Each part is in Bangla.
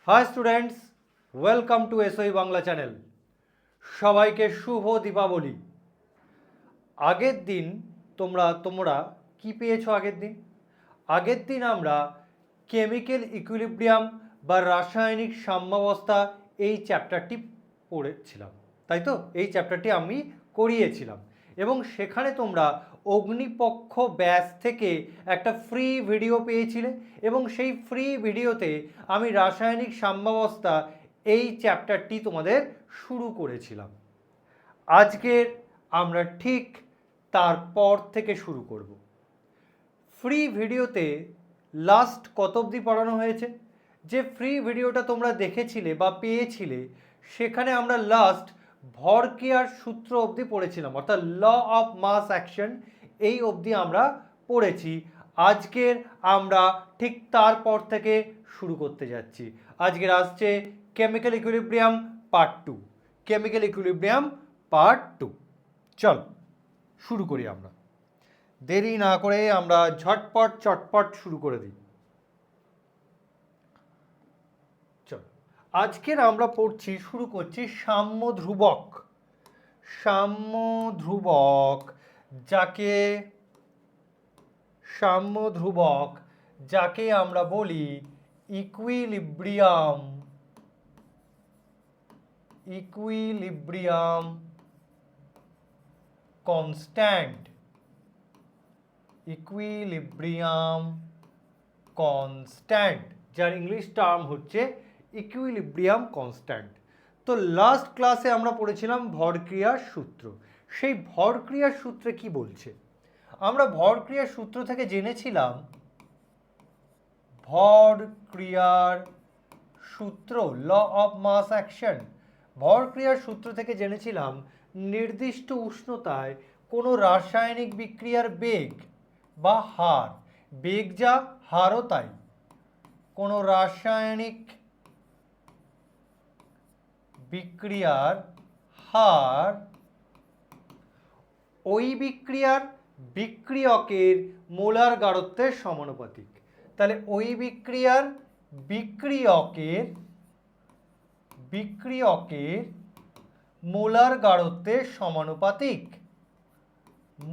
High students, welcome to এসওই Bangla channel. সবাইকে শুভ দীপাবলি। আগের দিন তোমরা কি পেয়েছো? আগের দিন আমরা কেমিক্যাল ইকুইলিব্রিয়াম বা রাসায়নিক সাম্যাবস্থা এই চ্যাপ্টারটি পড়েছিলাম, তাই তো? এই চ্যাপ্টারটি আমি করিয়েছিলাম এবং সেখানে তোমরা অগ্নিপক্ষ ব্যাচ থেকে একটা ফ্রি ভিডিও পেয়েছিলে এবং সেই ফ্রি ভিডিওতে আমি রাসায়নিক সাম্যাবস্থা এই চ্যাপ্টারটি তোমাদের শুরু করেছিলাম। আজকের আমরা ঠিক তারপর থেকে শুরু করব। ফ্রি ভিডিওতে লাস্ট কত অবধি পড়ানো হয়েছে? যে ফ্রি ভিডিওটা তোমরা দেখেছিলে বা পেয়েছিলে সেখানে আমরা লাস্ট ভরক্রিয়ার সূত্র অবধি পড়েছিলাম, অর্থাৎ ল অফ মাস অ্যাকশন এই অবধি আমরা পড়েছি। আজকের আমরা ঠিক তারপর থেকে শুরু করতে যাচ্ছি। আজকের আসছে chemical equilibrium part 2। Chemical equilibrium part 2। চল শুরু করি। আমরা দেরি না করে আমরা ঝটপট চটপট শুরু করে দিই। চল, আজকের আমরা শুরু করছি সাম্য ধ্রুবক। সাম্য ধ্রুবক যাকে আমরা বলি ইকুইলিব্রিয়াম কনস্ট্যান্ট। যার ইংলিশ টার্ম হচ্ছে ইকুইলিব্রিয়াম কনস্ট্যান্ট। তো লাস্ট ক্লাসে আমরা পড়েছিলাম ভরক্রিয়ার সূত্র। সেই ভরক্রিয়ার সূত্রে কি বলছে? আমরা ভরক্রিয়ার সূত্র থেকে জেনেছিলাম ভরক্রিয়ার সূত্র, ল অফ মাস অ্যাকশন। ভরক্রিয়ার সূত্র থেকে জেনেছিলাম নির্দিষ্ট উষ্ণতায় কোনো রাসায়নিক বিক্রিয়ার বেগ বা হার, বেগ যা হারও তাই, কোনো রাসায়নিক বিক্রিয়ার হার ওই বিক্রিয়ার বিক্রিয়কের মোলার গাঢ়ত্বের সমানুপাতিক। তাহলে ওই বিক্রিয়ার বিক্রিয়কের মোলার গাঢ়ত্বের সমানুপাতিক।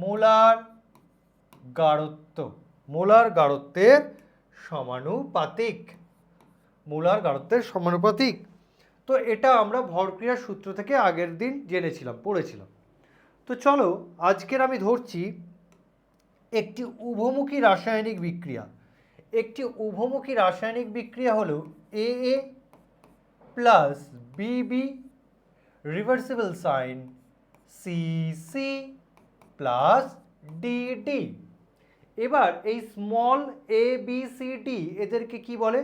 মোলার গাঢ়ত্বের সমানুপাতিক। তো এটা আমরা ভরক্রিয়ার সূত্র থেকে আগের দিন পড়েছিলাম। তো চলো, আজকের আমি ধরছি একটি উভমুখী রাসায়নিক বিক্রিয়া। একটি উভমুখী রাসায়নিক বিক্রিয়া হলো AA plus BB reversible sign CC plus DD। এবার এই স্মল ABCD এদেরকে কি বলে?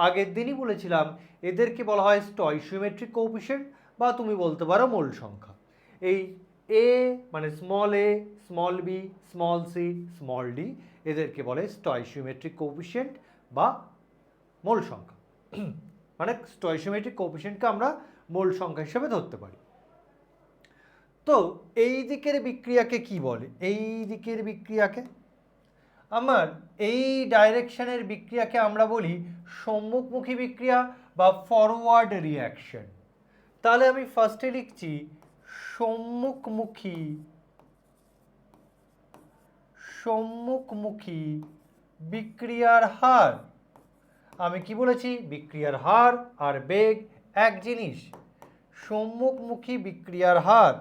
আগের দিনই বলেছিলাম এদেরকে বলা হয় স্টয়কিওমেট্রিক কোএফিসিয়েন্ট বা তুমি বলতে পারো মোল সংখ্যা। এই A মানে small a, small b, small c, small d এদেরকে বলে স্টয়কিওমেট্রিক কোএফিসিয়েন্ট বা মোল সংখ্যা। মানে স্টয়কিওমেট্রিক কোএফিসিয়েন্টকে আমরা মোল সংখ্যা হিসেবে ধরতে পারি। তো এই দিকের বিক্রিয়াকে কি বলে? এই দিকের বিক্রিয়াকে আমার এই ডাইরেকশনের বিক্রিয়াকে আমরা বলি সম্মুখমুখী বিক্রিয়া বা ফরওয়ার্ড রিঅ্যাকশন। তাহলে আমি ফার্স্টে লিখছি সম্মুখমুখী বিক্রিয়ার হার। আমি কি বলেছি? বিক্রিয়ার হার আর বেগ এক জিনিস। সম্মুখমুখী বিক্রিয়ার হার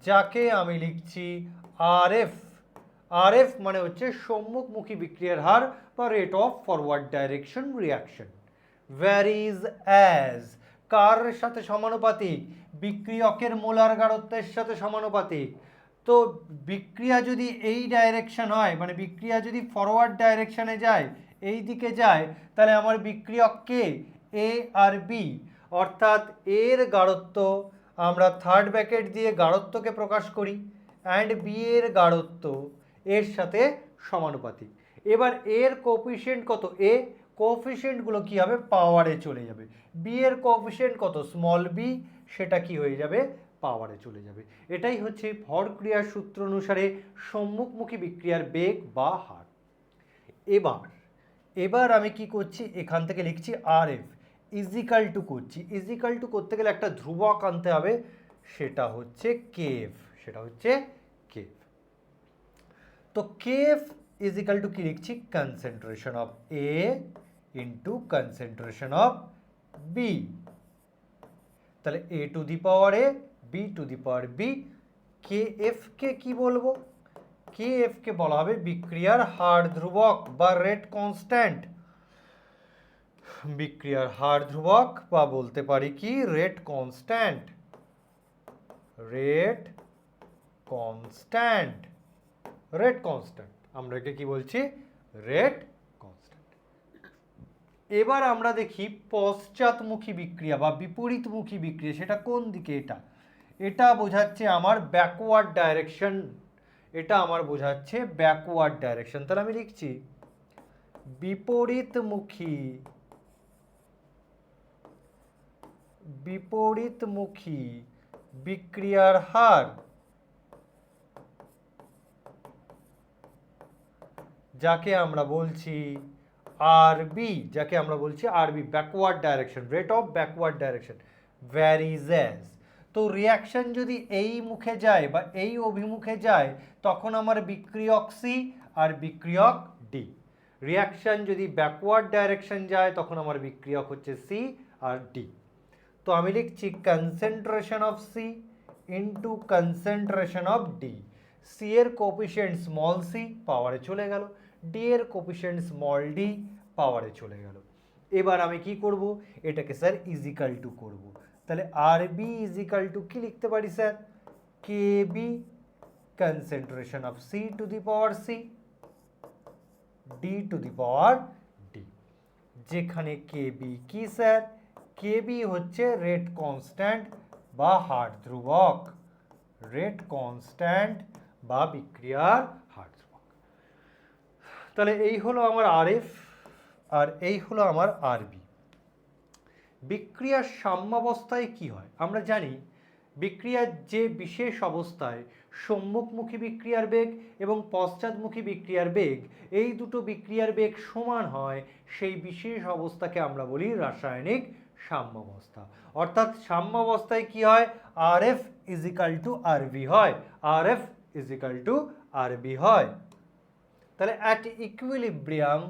যাকে আমি লিখছি RF। RF মানে হচ্ছে সম্মুখমুখী বিক্রিয়ার হার বা rate of forward direction reaction. Varies as কার সাথে সমানুপাতিক? বিক্রিয়কের মোলার গাঢ়ত্বের সাথে সমানুপাতিক। তো বিক্রিয়া যদি এই ডাইরেকশন হয়, মানে বিক্রিয়া যদি ফরওয়ার্ড ডাইরেকশনে যায়, এই দিকে যায়, তাহলে আমার বিক্রিয়ক কে? A আর B, অর্থাৎ এর গাঢ়ত্ব আমরা থার্ড ব্র্যাকেট দিয়ে গাঢ়ত্বকে প্রকাশ করি অ্যান্ড বি এর গাঢ়ত্ব এর সাথে সমানুপাতিক। এবার এর কোএফিসিয়েন্ট কত? এ কোএফিসিয়েন্টগুলো কি হবে? পাওয়ারে চলে যাবে। বি এর কোএফিসিয়েন্ট কত? স্মল বি, সেটা কি হয়ে যাবে? পাওয়ারে চলে যাবে। এটাই হচ্ছে ভরক্রিয়ার সূত্র অনুসারে সম্মুখমুখী বিক্রিয়ার বেগ বা হার। এবার এবার আমি কি করছি, এখান থেকে লিখছি আর এফ ইজিক্যাল টু করছি, ইজিক্যাল টু করতে গেলে একটা ধ্রুবক আনতে হবে, সেটা হচ্ছে কেএফ, সেটা হচ্ছে কেএফ। তো কেএফ ইজিক্যাল টু কি লিখছি, concentration of A into concentration of B. তাহলে A to the power A, B to the power B. Kf কে কি বলবো, কেএফ কে বলা হবে বিক্রিয়ার হার ধ্রুবক বা রেট কনস্ট্যান্ট, বিক্রিয়ার হার ধ্রুবক বা বলতে পারি কি rate constant, rate constant, rate constant, আমরা একে কি বলছি, রেট কনস্ট্যান্ট। এবার আমরা দেখি পশ্চাৎমুখী বিক্রিয়া বা বিপরীতমুখী বিক্রিয়া, সেটা কোন দিকে, এটা এটা বোঝাচ্ছে আমার ব্যাকওয়ার্ড ডাইরেকশন, এটা আমার বোঝাচ্ছে ব্যাকওয়ার্ড ডাইরেকশন। তাহলে আমি লিখছি বিপরীতমুখী, বিপরীতমুখী বিক্রিয়ার হার যাকে আমরা বলছি আরবি, যাকে আমরা বলছি আরবি, backward direction, rate of backward direction varies as. তো রিয়াকশন যদি এই মুখে যায় বা এই অভিমুখে যায় তখন আমার বিক্রিয়ক সি আর বিক্রিয়ক ডি। রিয়াকশন যদি ব্যাকওয়ার্ড ডাইরেকশন যায় তখন আমার বিক্রিয়ক হচ্ছে সি আর ডি। তো আমি লিখছি concentration of C into concentration of d. C এর কোপিসিয়েন্ট স্মল সি পাওয়ারে চলে গেল, ডি এর কোপিসিয়েন্ট স্মল ডি পাওয়ারে চলে গেল। এবার আমি কি করব, এটাকে স্যার ইজিক্যাল টু করব। তাহলে আর বি ইজিক্যাল টু কি লিখতে পারি sir, k b concentration of c to the power C D to the power d, যেখানে কে বি কি স্যার, কে বি হচ্ছে রেট কনস্ট্যান্ট বা হার ধ্রুবক, রেট কনস্ট্যান্ট বা বিক্রিয়ার হার ধ্রুবক। তাহলে এই হলো আমার আর এফ আর এই হলো আমার আরবি। বিক্রিয়ার সাম্যাবস্থায় কি হয়, আমরা জানি বিক্রিয়ার যে বিশেষ অবস্থায় সম্মুখমুখী বিক্রিয়ার বেগ এবং পশ্চাৎমুখী বিক্রিয়ার বেগ, এই দুটো বিক্রিয়ার বেগ সমান হয়, সেই বিশেষ অবস্থাকে আমরা বলি রাসায়নিক সাম্যাবস্থা। অর্থাৎ সাম্যাবস্থায় কি হয়, আর এফ ইজিক্যাল টু আরবি হয়, আর এফ ইজিক্যাল টু আরবি হয়। তাহলে at equilibrium,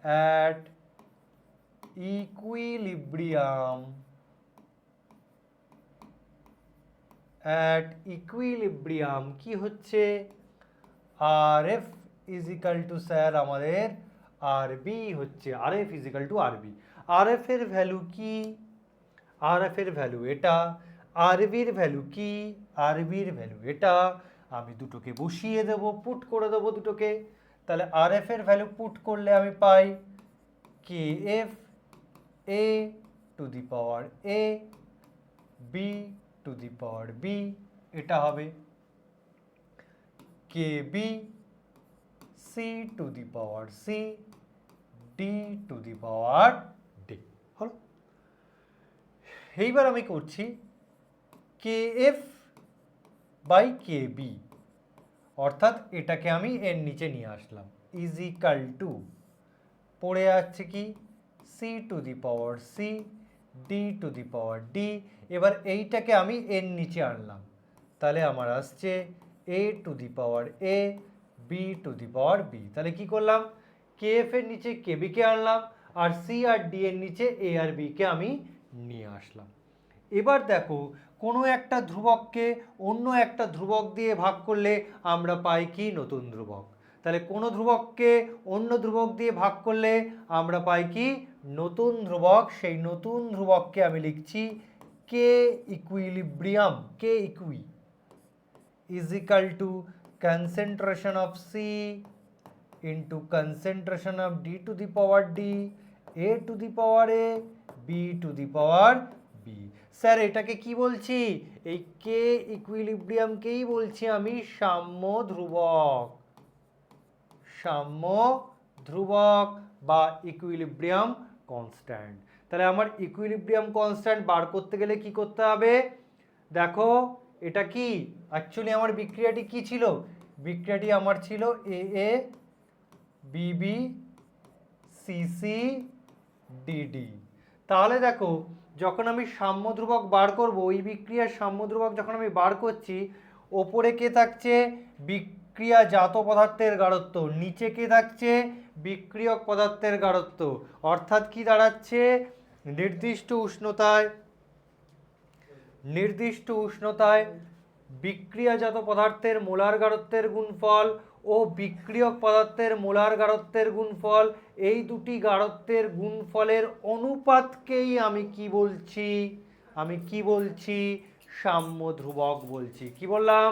at equilibrium, at equilibrium কি হচ্ছে, RF ইজিক্যাল টু স্যার আমাদের RB হচ্ছে, RF equal to RB। RF এর ভ্যালু কি, RF এর ভ্যালু এটা, RB এর ভ্যালু কি, RB এর ভ্যালু এটা। আমি দুটোকে বসিয়ে দেব, পুট করে দেব দুটোকে। তাহলে RF এর ভ্যালু পুট করলে আমি পাই KF a two the power a, b two the power b, এটা হবে kb c two the power c, d two the power d। হলো, এইবার আমি করছি kf বাই kb, অর্থাৎ এটাকে আমি এর নিচে নিয়ে আসলাম, ইজিক্যাল টু পড়ে যাচ্ছে কি C to the power C, D to the power D. এবার এইটাকে আমি এর নিচে আনলাম, তাহলে আমার আসছে A to the power A, B to the power B. তাহলে কি করলাম, কে এফ এর নিচে কে বি কে আনলাম আর সি আর ডি এর নিচে এ আর বি কে আমি নিয়ে আসলাম। এবার দেখো কোনো একটা ধ্রুবককে অন্য একটা ধ্রুবক দিয়ে ভাগ করলে আমরা পাই কি, নতুন ধ্রুবক। তাহলে কোনো ধ্রুবককে অন্য ধ্রুবক দিয়ে ভাগ করলে আমরা পাই কি, নতুন ধ্রুবক। সেই নতুন ধ্রুবককে আমি লিখছি K equilibrium, K equi is equal to concentration of C into concentration of D to the power D, A to the power A, B to the power B. Sir এটাকে কি বলছি, এই কে ইকুইলিব্রিয়ামকেই বলছি আমি সাম্য ধ্রুবক, সাম্য ধ্রুবক বা ইকুইলিব্রিয়াম কনস্ট্যান্ট। তাহলে আমার ইকুইলিব্রিয়াম কনস্ট্যান্ট বার করতে গেলে কি করতে হবে, দেখো এটা কি অ্যাকচুয়ালি আমার বিক্রিয়াটি কি ছিল, বিক্রিয়াটি আমার ছিল এ এ বিবি সিসি ডিডি। তাহলে দেখো যখন আমি সাম্য ধ্রুবক বার করব, ওই বিক্রিয়ার সাম্য ধ্রুবক যখন আমি বার করছি, ওপরে কে থাকছে বিক্রিয়াজাত পদার্থের গাঢ়ত্ব, নিচে কে থাকছে বিক্রিয়ক পদার্থের গাঢ়ত্ব। অর্থাৎ কি দাঁড়াচ্ছে, নির্দিষ্ট উষ্ণতায় বিক্রিয়াজাত পদার্থের মোলার গাঢ়ত্বের গুণফল ও বিক্রিয়ক পদার্থের মোলার গাঢ়ত্বের গুণফল, এই দুটি গাঢ়ত্বের গুণফলের অনুপাতকেই আমি কি বলছি সাম্য ধ্রুবক বলছি। কি বললাম,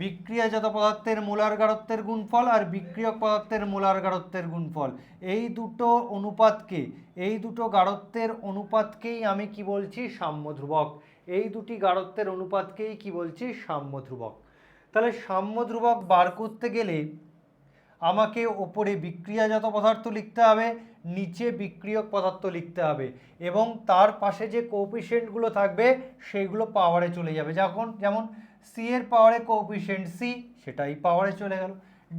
বিক্রিয়াজাত পদার্থের মোলার গাঢ়ত্বের গুণফল আর বিক্রিয়ক পদার্থের মোলার গাঢ়ত্বের গুণফল, এই দুটো গাঢ়ত্বের অনুপাতকেই আমি কি বলছি সাম্য ধ্রুবক। এই দুটি গাঢ়ত্বের অনুপাতকেই কি বলছি সাম্য ধ্রুবক। তাহলে সাম্য ধ্রুবক বার করতে গেলে আমাকে ওপরে বিক্রিয়াজাত পদার্থ লিখতে হবে, নিচে বিক্রিয়ক পদার্থ লিখতে হবে, এবং তার পাশে যে কোএফিসিয়েন্টগুলো থাকবে সেইগুলো পাওয়ারে চলে যাবে। যেমন সি এর পাওয়ারে কোএফিসিয়েন্ট সি, সেটাই পাওয়ারে চলে গেল।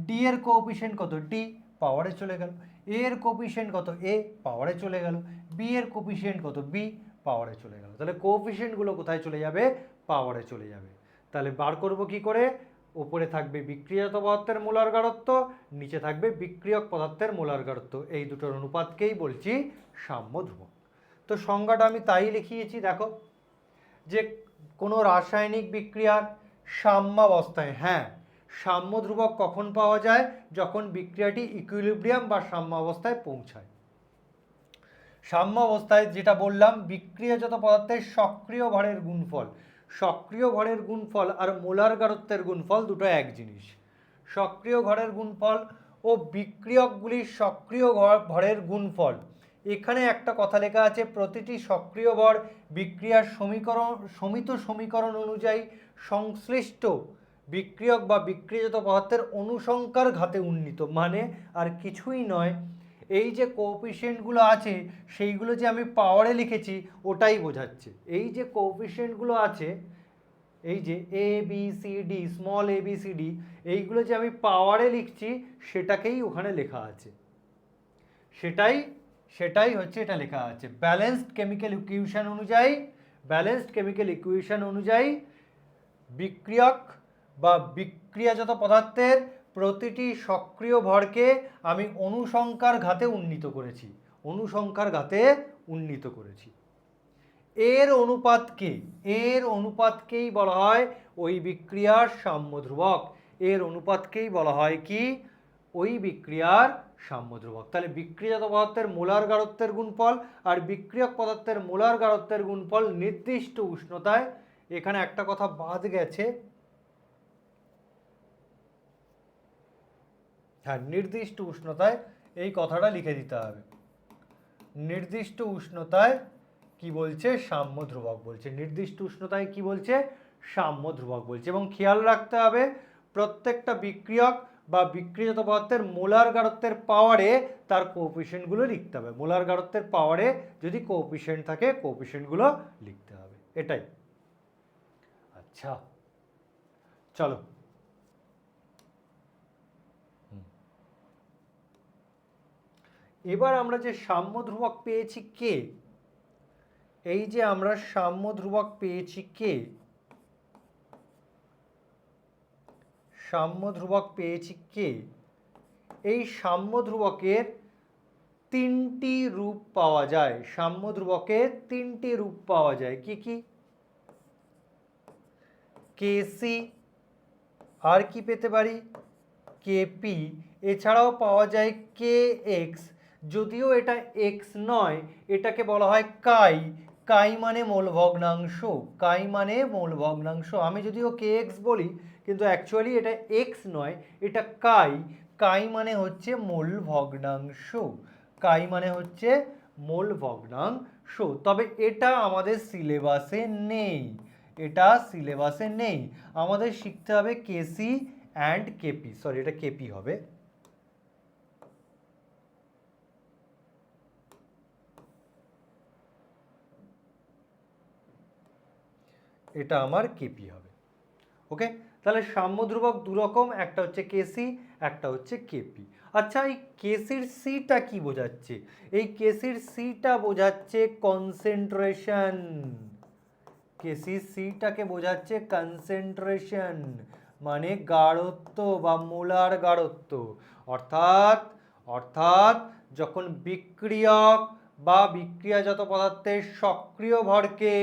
ডি এর কোএফিসিয়েন্ট কত, ডি, পাওয়ারে চলে গেল। এ এর কোএফিসিয়েন্ট কত, এ, পাওয়ারে চলে গেল। বি এর কোএফিসিয়েন্ট কত, বি, পাওয়ারে চলে গেল। তাহলে কোএফিসিয়েন্টগুলো কোথায় চলে যাবে, পাওয়ারে চলে যাবে। তাহলে বার করব কি করে, উপরে থাকবে বিক্রিয়াজাত পদার্থের মোলার গাঢ়ত্ব, নিচে থাকবে বিক্রিয়ক পদার্থের মোলার গাঢ়ত্ব, এই দুটোর অনুপাতকেই বলছি সাম্য ধ্রুবক। তো সংজ্ঞাটা আমি তাই লিখিয়েছি। দেখো যে কোনো রাসায়নিক বিক্রিয়ার সাম্যাবস্থায়, হ্যাঁ, সাম্য ধ্রুবক কখন পাওয়া যায়, যখন বিক্রিয়াটি ইকুইলিব্রিয়াম বা সাম্যাবস্থায় পৌঁছায়। সাম্যাবস্থায় যেটা বললাম, বিক্রিয়াজাত পদার্থের সক্রিয় ভরের গুণফল আর মোলার গাঢ়ত্বের গুণফল দুটো এক জিনিস। সক্রিয় ভরের গুণফল ও বিক্রিয়কগুলির সক্রিয় ভরের গুণফল, এখানে একটা কথা লেখা আছে, প্রতিটি সক্রিয় ভর বিক্রিয়ার সমিত সমীকরণ অনুযায়ী সংশ্লিষ্ট বিক্রিয়ক বা বিক্রিয়াজাত পদার্থের অনুসংখ্যার ঘাতে উন্নীত। মানে আর কিছুই নয়, এই যে কোএফিসিয়েন্টগুলো আছে সেইগুলো যে আমি পাওয়ারে লিখেছি ওটাই বোঝাচ্ছে। এই যে কোএফিসিয়েন্টগুলো আছে, এই যে A B C D, small A B C D, এইগুলো যে আমি পাওয়ারে লিখছি সেটাকেই ওখানে লেখা আছে, সেটাই হচ্ছে এটা লেখা আছে। ব্যালেন্সড কেমিক্যাল ইকুয়েশন অনুযায়ী বিক্রিয়ক বা বিক্রিয়াজাত পদার্থের প্রতিটি সক্রিয় ভরকে আমি অনুসংখ্যার ঘাতে উন্নীত করেছি। এর অনুপাতকেই বলা হয় ওই বিক্রিয়ার সাম্য ধ্রুবক। তাহলে বিক্রিয়াজাত পদার্থের মোলার গাঢ়ত্বের গুণফল আর বিক্রিয়ক পদার্থের মোলার গাঢ়ত্বের গুণফল নির্দিষ্ট উষ্ণতায়, এখানে একটা কথা বাদ গেছে, হ্যাঁ, নির্দিষ্ট উষ্ণতায়, এই কথাটা লিখে দিতে হবে। নির্দিষ্ট উষ্ণতায় কি বলছে, সাম্য ধ্রুবক বলছে। নির্দিষ্ট উষ্ণতায় কি বলছে, সাম্য ধ্রুবক বলছে। এবং খেয়াল রাখতে হবে প্রত্যেকটা বিক্রিয়ক বা বিক্রিয়াজাত পদার্থের মোলার গাঢ়ত্বের পাওয়ারে তার কোএফিসিয়েন্টগুলো লিখতে হবে। মোলার গাঢ়ত্বের পাওয়ারে যদি কোএফিসিয়েন্ট থাকে কোএফিসিয়েন্টগুলো লিখতে হবে, এটাই। আচ্ছা, চলো এবার আমরা যে সাম্য ধ্রুবক পেয়েছি কে, এই যে আমরা সাম্য ধ্রুবক পেয়েছি কে, এই সাম্য ধ্রুবকের তিনটি রূপ পাওয়া যায়। কি কি, কেসি, আর কি পেতে পারি, কেপি, এছাড়াও পাওয়া যায় কে এক্স। যদিও এটা এক্স নয়, এটাকে বলা হয় কাই মানে মোল ভগ্নাংশ। আমি যদিও কে এক্স বলি, কিন্তু অ্যাকচুয়ালি এটা এক্স নয়, এটা কাই মানে হচ্ছে মোল ভগ্নাংশ। তবে এটা আমাদের সিলেবাসে নেই, আমাদের শিখতে হবে কেসি অ্যান্ড কেপি, সরি এটা কেপি হবে। এটা আমার কেপি হবে। ওকে, তাহলে সাম্য ধ্রুবক দু রকম, একটা হচ্ছে কেসি, একটা হচ্ছে কেপি। আচ্ছা, এই কেসির সিটা কি বোঝাচ্ছে? এই কেসির সিটা বোঝাচ্ছে কনসেন্ট্রেশন। কেসি সিটাকে বোঝাচ্ছে কনসেন্ট্রেশন, মানে গাঢ়ত্ব বা মোলার গাঢ়ত্ব। অর্থাৎ অর্থাৎ যখন বিক্রিয়ক বা বিক্রিয়াজাত পদার্থের সক্রিয় ভরকে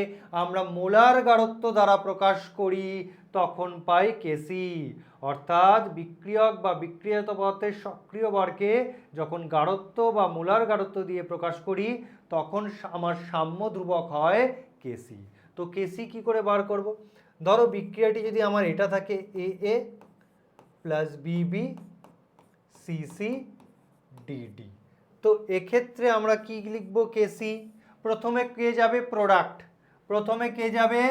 আমরা মোলার গাঢ়ত্ব দ্বারা প্রকাশ করি তখন পাই কেসি। অর্থাৎ বিক্রিয়ক বা বিক্রিয়াজাত পদার্থের সক্রিয় ভরকে যখন গাঢ়ত্ব বা মোলার গাঢ়ত্ব দিয়ে প্রকাশ করি তখন আমার সাম্য ধ্রুবক হয় কেসি। তো কেসি কি করে বার করব? ধরো বিক্রিয়াটি যদি আমার এটা থাকে এ এ প্লাস বিবি সিসি ডিডি, তো এক্ষেত্রে আমরা কি লিখব? কেসি। প্রথমে কে যাবে? প্রোডাক্ট। প্রথমে কে যাবে?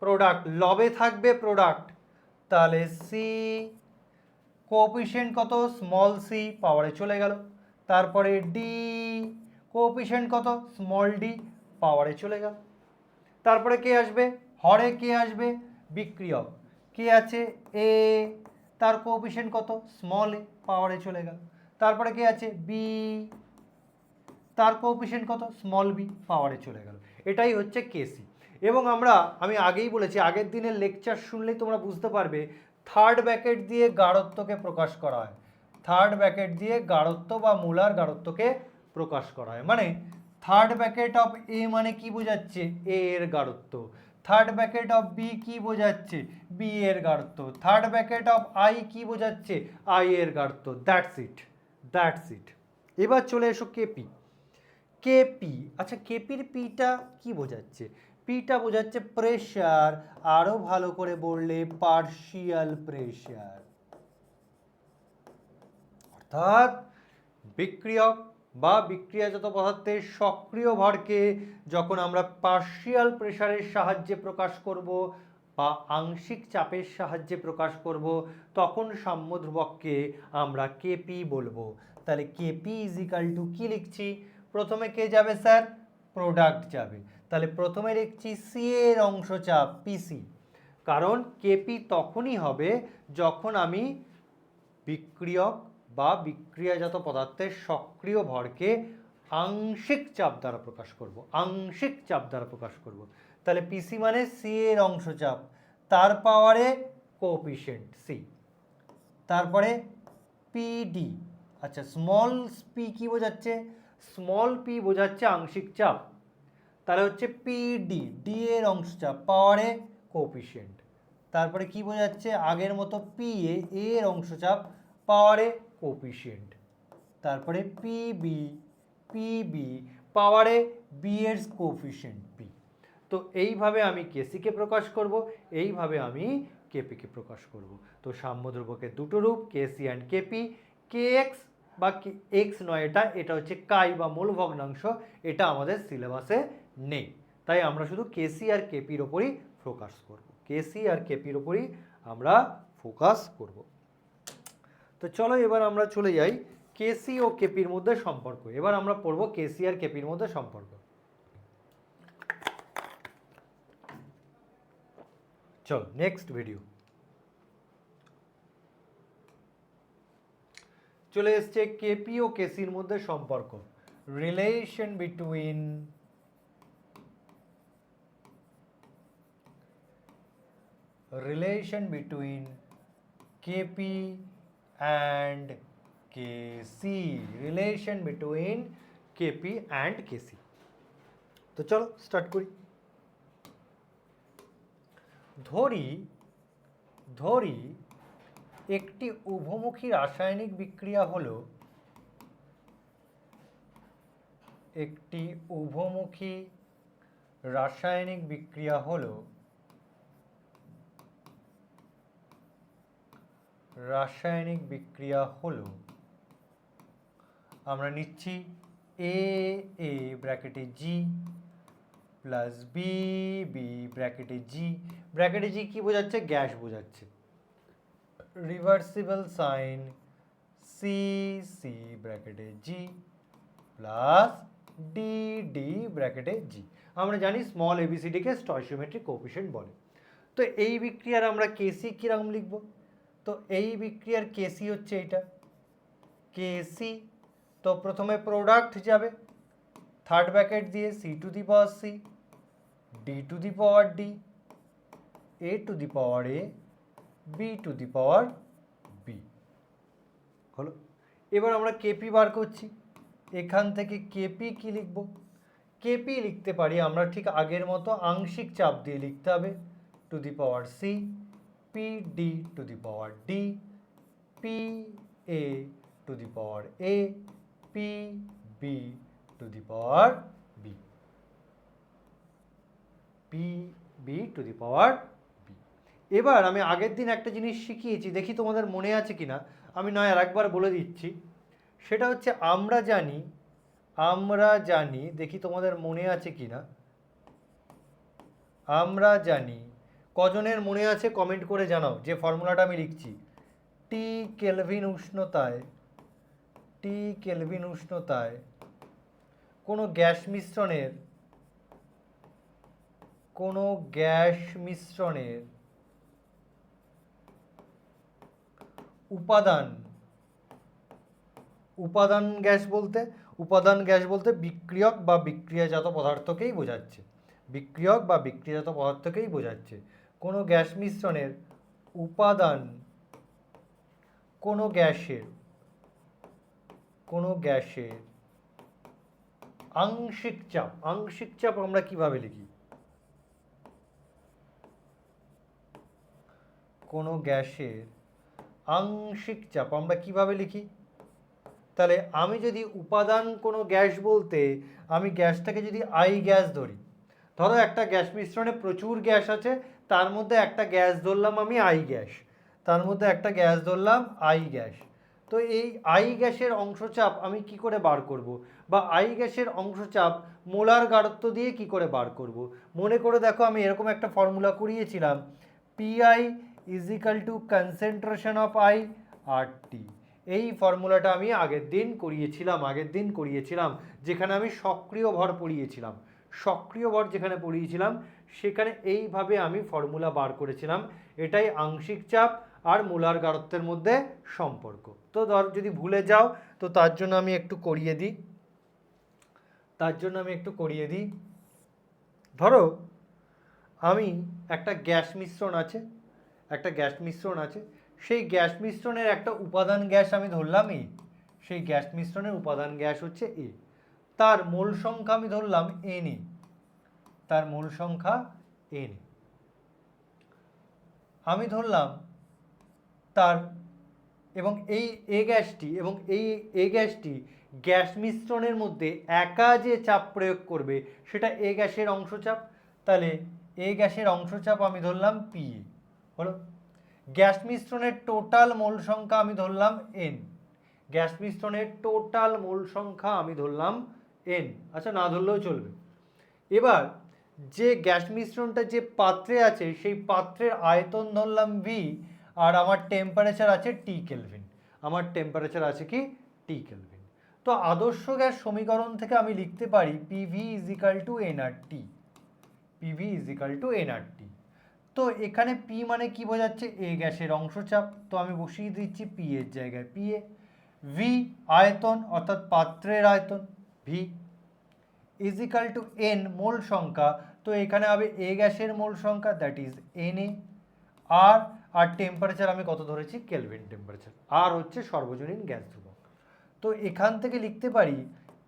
প্রোডাক্ট। লবে থাকবে প্রোডাক্ট, তাহলে সি, কোএফিশিয়েন্ট কত? স্মল সি, পাওয়ারে চলে গেল। তারপরে ডি, কোএফিশিয়েন্ট কত? স্মল ডি, পাওয়ারে চলে গেল। তারপরে কে আসবে? হরে কে আসবে? বিক্রিয়ক। কে আছে? এ, তার কোএফিশিয়েন্ট কত? স্মল এ, পাওয়ারে চলে গেল। তারপরে কে আছে? বি, তার কোএফিশিয়েন্ট কত? স্মল বি, পাওয়ারে চলে গেল। এটাই হচ্ছে কেসি। এবং আমি আগেই বলেছি, আগের দিনের লেকচার শুনলেই তোমরা বুঝতে পারবে, থার্ড ব্র্যাকেট দিয়ে গাঢ়ত্বকে প্রকাশ করা হয়। থার্ড ব্র্যাকেট দিয়ে গাঢ়ত্ব বা মোলার গাঢ়ত্বকে প্রকাশ করা হয়। মানে থার্ড ব্র্যাকেট অফ এ মানে কি বোঝাচ্ছে? এ এর গাঢ়ত্ব। থার্ড ব্র্যাকেট অফ বি কি বোঝাচ্ছে? বি এর গাঢ়ত্ব। থার্ড ব্র্যাকেট অফ আই কি বোঝাচ্ছে? আই এর গাঢ়ত্ব। That's it, that's it. এবার চলে এসো কেপি। কেপি, আচ্ছা কেপির পিটা কি বোঝাচ্ছে? পিটা বোঝাচ্ছে প্রেশার, আরো ভালো করে বললে পার্শিয়াল প্রেশার। অর্থাৎ বিক্রিয়ক বা বিক্রিয়াজাত পদার্থের সক্রিয় ভরকে যখন আমরা পার্শিয়াল প্রেশারের সাহায্যে প্রকাশ করব বা আংশিক চাপের সাহায্যে প্রকাশ করব তখন সাম্য ধ্রুবককে আমরা কেপি বলবো। তাহলে কেপি ইজ ইকাল টু কি লিখছি? প্রথমে কে যাবে স্যার? প্রোডাক্ট যাবে। তাহলে প্রথমে লিখছি সি এর অংশ চাপ পিসি, কারণ কেপি তখনই হবে যখন আমি বিক্রিয়ক বা বিক্রিয়াজাত পদার্থের সক্রিয় ভরকে আংশিক চাপ দ্বারা প্রকাশ করব, আংশিক চাপ দ্বারা প্রকাশ করব। তাহলে পিসি মানে সি এর অংশ চাপ, তার পাওয়ারে কোএফিশিয়েন্ট সি, তারপরে পিডি। আচ্ছা স্মল পি কি বোঝাচ্ছে? স্মল পি বোঝাচ্ছে আংশিক চাপ, তাহলে হচ্ছে পিডি, ডি এর অংশ চাপ, পাওয়ারে কোএফিশিয়েন্ট। তারপরে কি বোঝাচ্ছে? আগের মতো পি এ এর অংশ চাপ, পাওয়ারে কোএফিশিয়েন্ট। তারপরে পিবি, পিবি পাওয়ারে বি এর কোএফিশিয়েন্ট পি। তো এইভাবে আমি কেসিকে প্রকাশ করব, এইভাবে আমি কেপিকে প্রকাশ করব। তো সাম্য ধ্রুবকের দুটো রূপ, কেসি অ্যান্ড কেপি। কে এক্স বা এক্স নয়, এটা হচ্ছে কাই বা মূল ভগ্নাংশ, এটা আমাদের সিলেবাসে নেই। তাই আমরা শুধু কেসি আর কেপির ওপরই ফোকাস করব, কেসি আর কেপির ওপরই আমরা ফোকাস করব। তো চলো এবার আমরা চলে যাই কেসি ও কেপির মধ্যে সম্পর্ক। এবার আমরা পড়ব কেসি আর কেপির মধ্যে সম্পর্ক। চলো নেক্সট ভিডিও চলে এসছে কেপি ও কেসির মধ্যে সম্পর্ক। Relation between Kp and Kc, relation between Kp and Kc. তো চলো স্টার্ট করি। ধরি একটি উভমুখী রাসায়নিক বিক্রিয়া হলো আমরা নিচ্ছি এ এ ব্র্যাকেটে জি প্লাস বি বি ব্র্যাকেটে জি। ব্র্যাকেটে জি কি বোঝাচ্ছে? গ্যাস বোঝাচ্ছে। রিভার্সিবল সাইন সি সি ব্র্যাকেটে জি প্লাস ডি ডি ব্র্যাকেটে জি। আমরা জানি স্মল এবিসিডিকে স্টয়কিওমেট্রিক কোএফিশিয়েন্ট বলে। তো এই বিক্রিয়ার আমরা কেসি কীরকম লিখব? তো এই বিক্রিয়ার কেসি হচ্ছে এইটা কেসি। তো প্রথমে প্রোডাক্ট যাবে থার্ড ব্র্যাকেট দিয়ে c to the power C, D to the power D, A to the power A, B to the power b. হলো। এবার আমরা কেপি বার করছি। এখান থেকে কেপি কি লিখব? কেপি লিখতে পারি আমরা ঠিক আগের মতো আংশিক চাপ দিয়ে লিখতে হবে to the power c, p d to the power d, p a to the power a, p b to the power b, p b to the power b. এবার আমি আগের দিন একটা জিনিস শিখিয়েছি, দেখি তোমাদের মনে আছে কিনা, আমি নয় আর একবার বলে দিচ্ছি। সেটা হচ্ছে আমরা জানি, দেখি তোমাদের মনে আছে কিনা, আমরা জানি, কজনের মনে আছে কমেন্ট করে জানাও যে ফর্মুলাটা আমি লিখছি। টি কেলভিন উষ্ণতায় কোনো গ্যাস মিশ্রণের উপাদান গ্যাস বলতে বিক্রিয়ক বা বিক্রিয়াজাত পদার্থকেই বোঝাচ্ছে। কোনো গ্যাস মিশ্রণের উপাদান কোনো গ্যাসের আংশিক চাপ আমরা কিভাবে লিখি? কোনো গ্যাসের আংশিক চাপ আমরা কিভাবে লিখি? তাহলে আমি যদি উপাদান কোনো গ্যাস বলতে আমি গ্যাসটাকে যদি আই গ্যাস ধরি, ধরো একটা গ্যাস মিশ্রণে প্রচুর গ্যাস আছে, তার মধ্যে একটা গ্যাস ধরলাম আমি আই গ্যাস, তো এই আই গ্যাসের অংশচাপ আমি কি করে বার করব? বা আই গ্যাসের অংশচাপ মোলার গাঢ়ত্ব দিয়ে কি করে বার করব? মনে করে দেখো, আমি এরকম একটা ফর্মুলা করিয়েছিলাম, PI is equal to concentration of I R T. এই ফর্মুলাটা আমি আগের দিন করিয়েছিলাম, যেখানে আমি সক্রিয় ভর যেখানে পড়িয়েছিলাম সেখানে এইভাবে আমি ফর্মুলা বার করেছিলাম। এটাই আংশিক চাপ আর মোলার গাঢ়ত্বের মধ্যে সম্পর্ক। তো যদি ভুলে যাও তো তার জন্য আমি একটু করিয়ে দিই। ধরো আমি একটা গ্যাস মিশ্রণ আছে, সেই গ্যাস মিশ্রণের একটা উপাদান গ্যাস আমি ধরলাম এ, সেই গ্যাস মিশ্রণের উপাদান গ্যাস হচ্ছে এ, তার মোল সংখ্যা আমি ধরলাম এন, আমি ধরলাম তার, এবং এই গ্যাসটি গ্যাস মিশ্রণের মধ্যে একা যে চাপ প্রয়োগ করবে সেটা এ গ্যাসের অংশচাপ। তাহলে এ গ্যাসের অংশচাপ আমি ধরলাম পি এ। হলো। গ্যাস মিশ্রণের টোটাল মোল সংখ্যা আমি ধরলাম এন, আচ্ছা না ধরলেও চলবে। এবার যে গ্যাস মিশ্রণটা যে পাত্রে আছে সেই পাত্রের আয়তন ধরলাম ভি, আর আমার টেম্পারেচার আছে টি কেলভিন। তো আদর্শ গ্যাস সমীকরণ থেকে আমি লিখতে পারি PV is equal two nRT. তো এখানে পি মানে কি বোঝাচ্ছে? এ গ্যাসের অংশচাপ, তো আমি বসিয়ে দিচ্ছি পি এর জায়গায় পি এ। ভি আয়তন অর্থাৎ পাত্রের আয়তন V, is equal to N mole সংখ্যা, তো এখানে হবে এ গ্যাসের মোল সংখ্যা দ্যাট ইজ এন এ, আর টেম্পারেচার আমি কত ধরেছি? কেলভিন টেম্পারেচার, আর হচ্ছে সর্বজনীন গ্যাস ধ্রুবক। তো এখান থেকে লিখতে পারি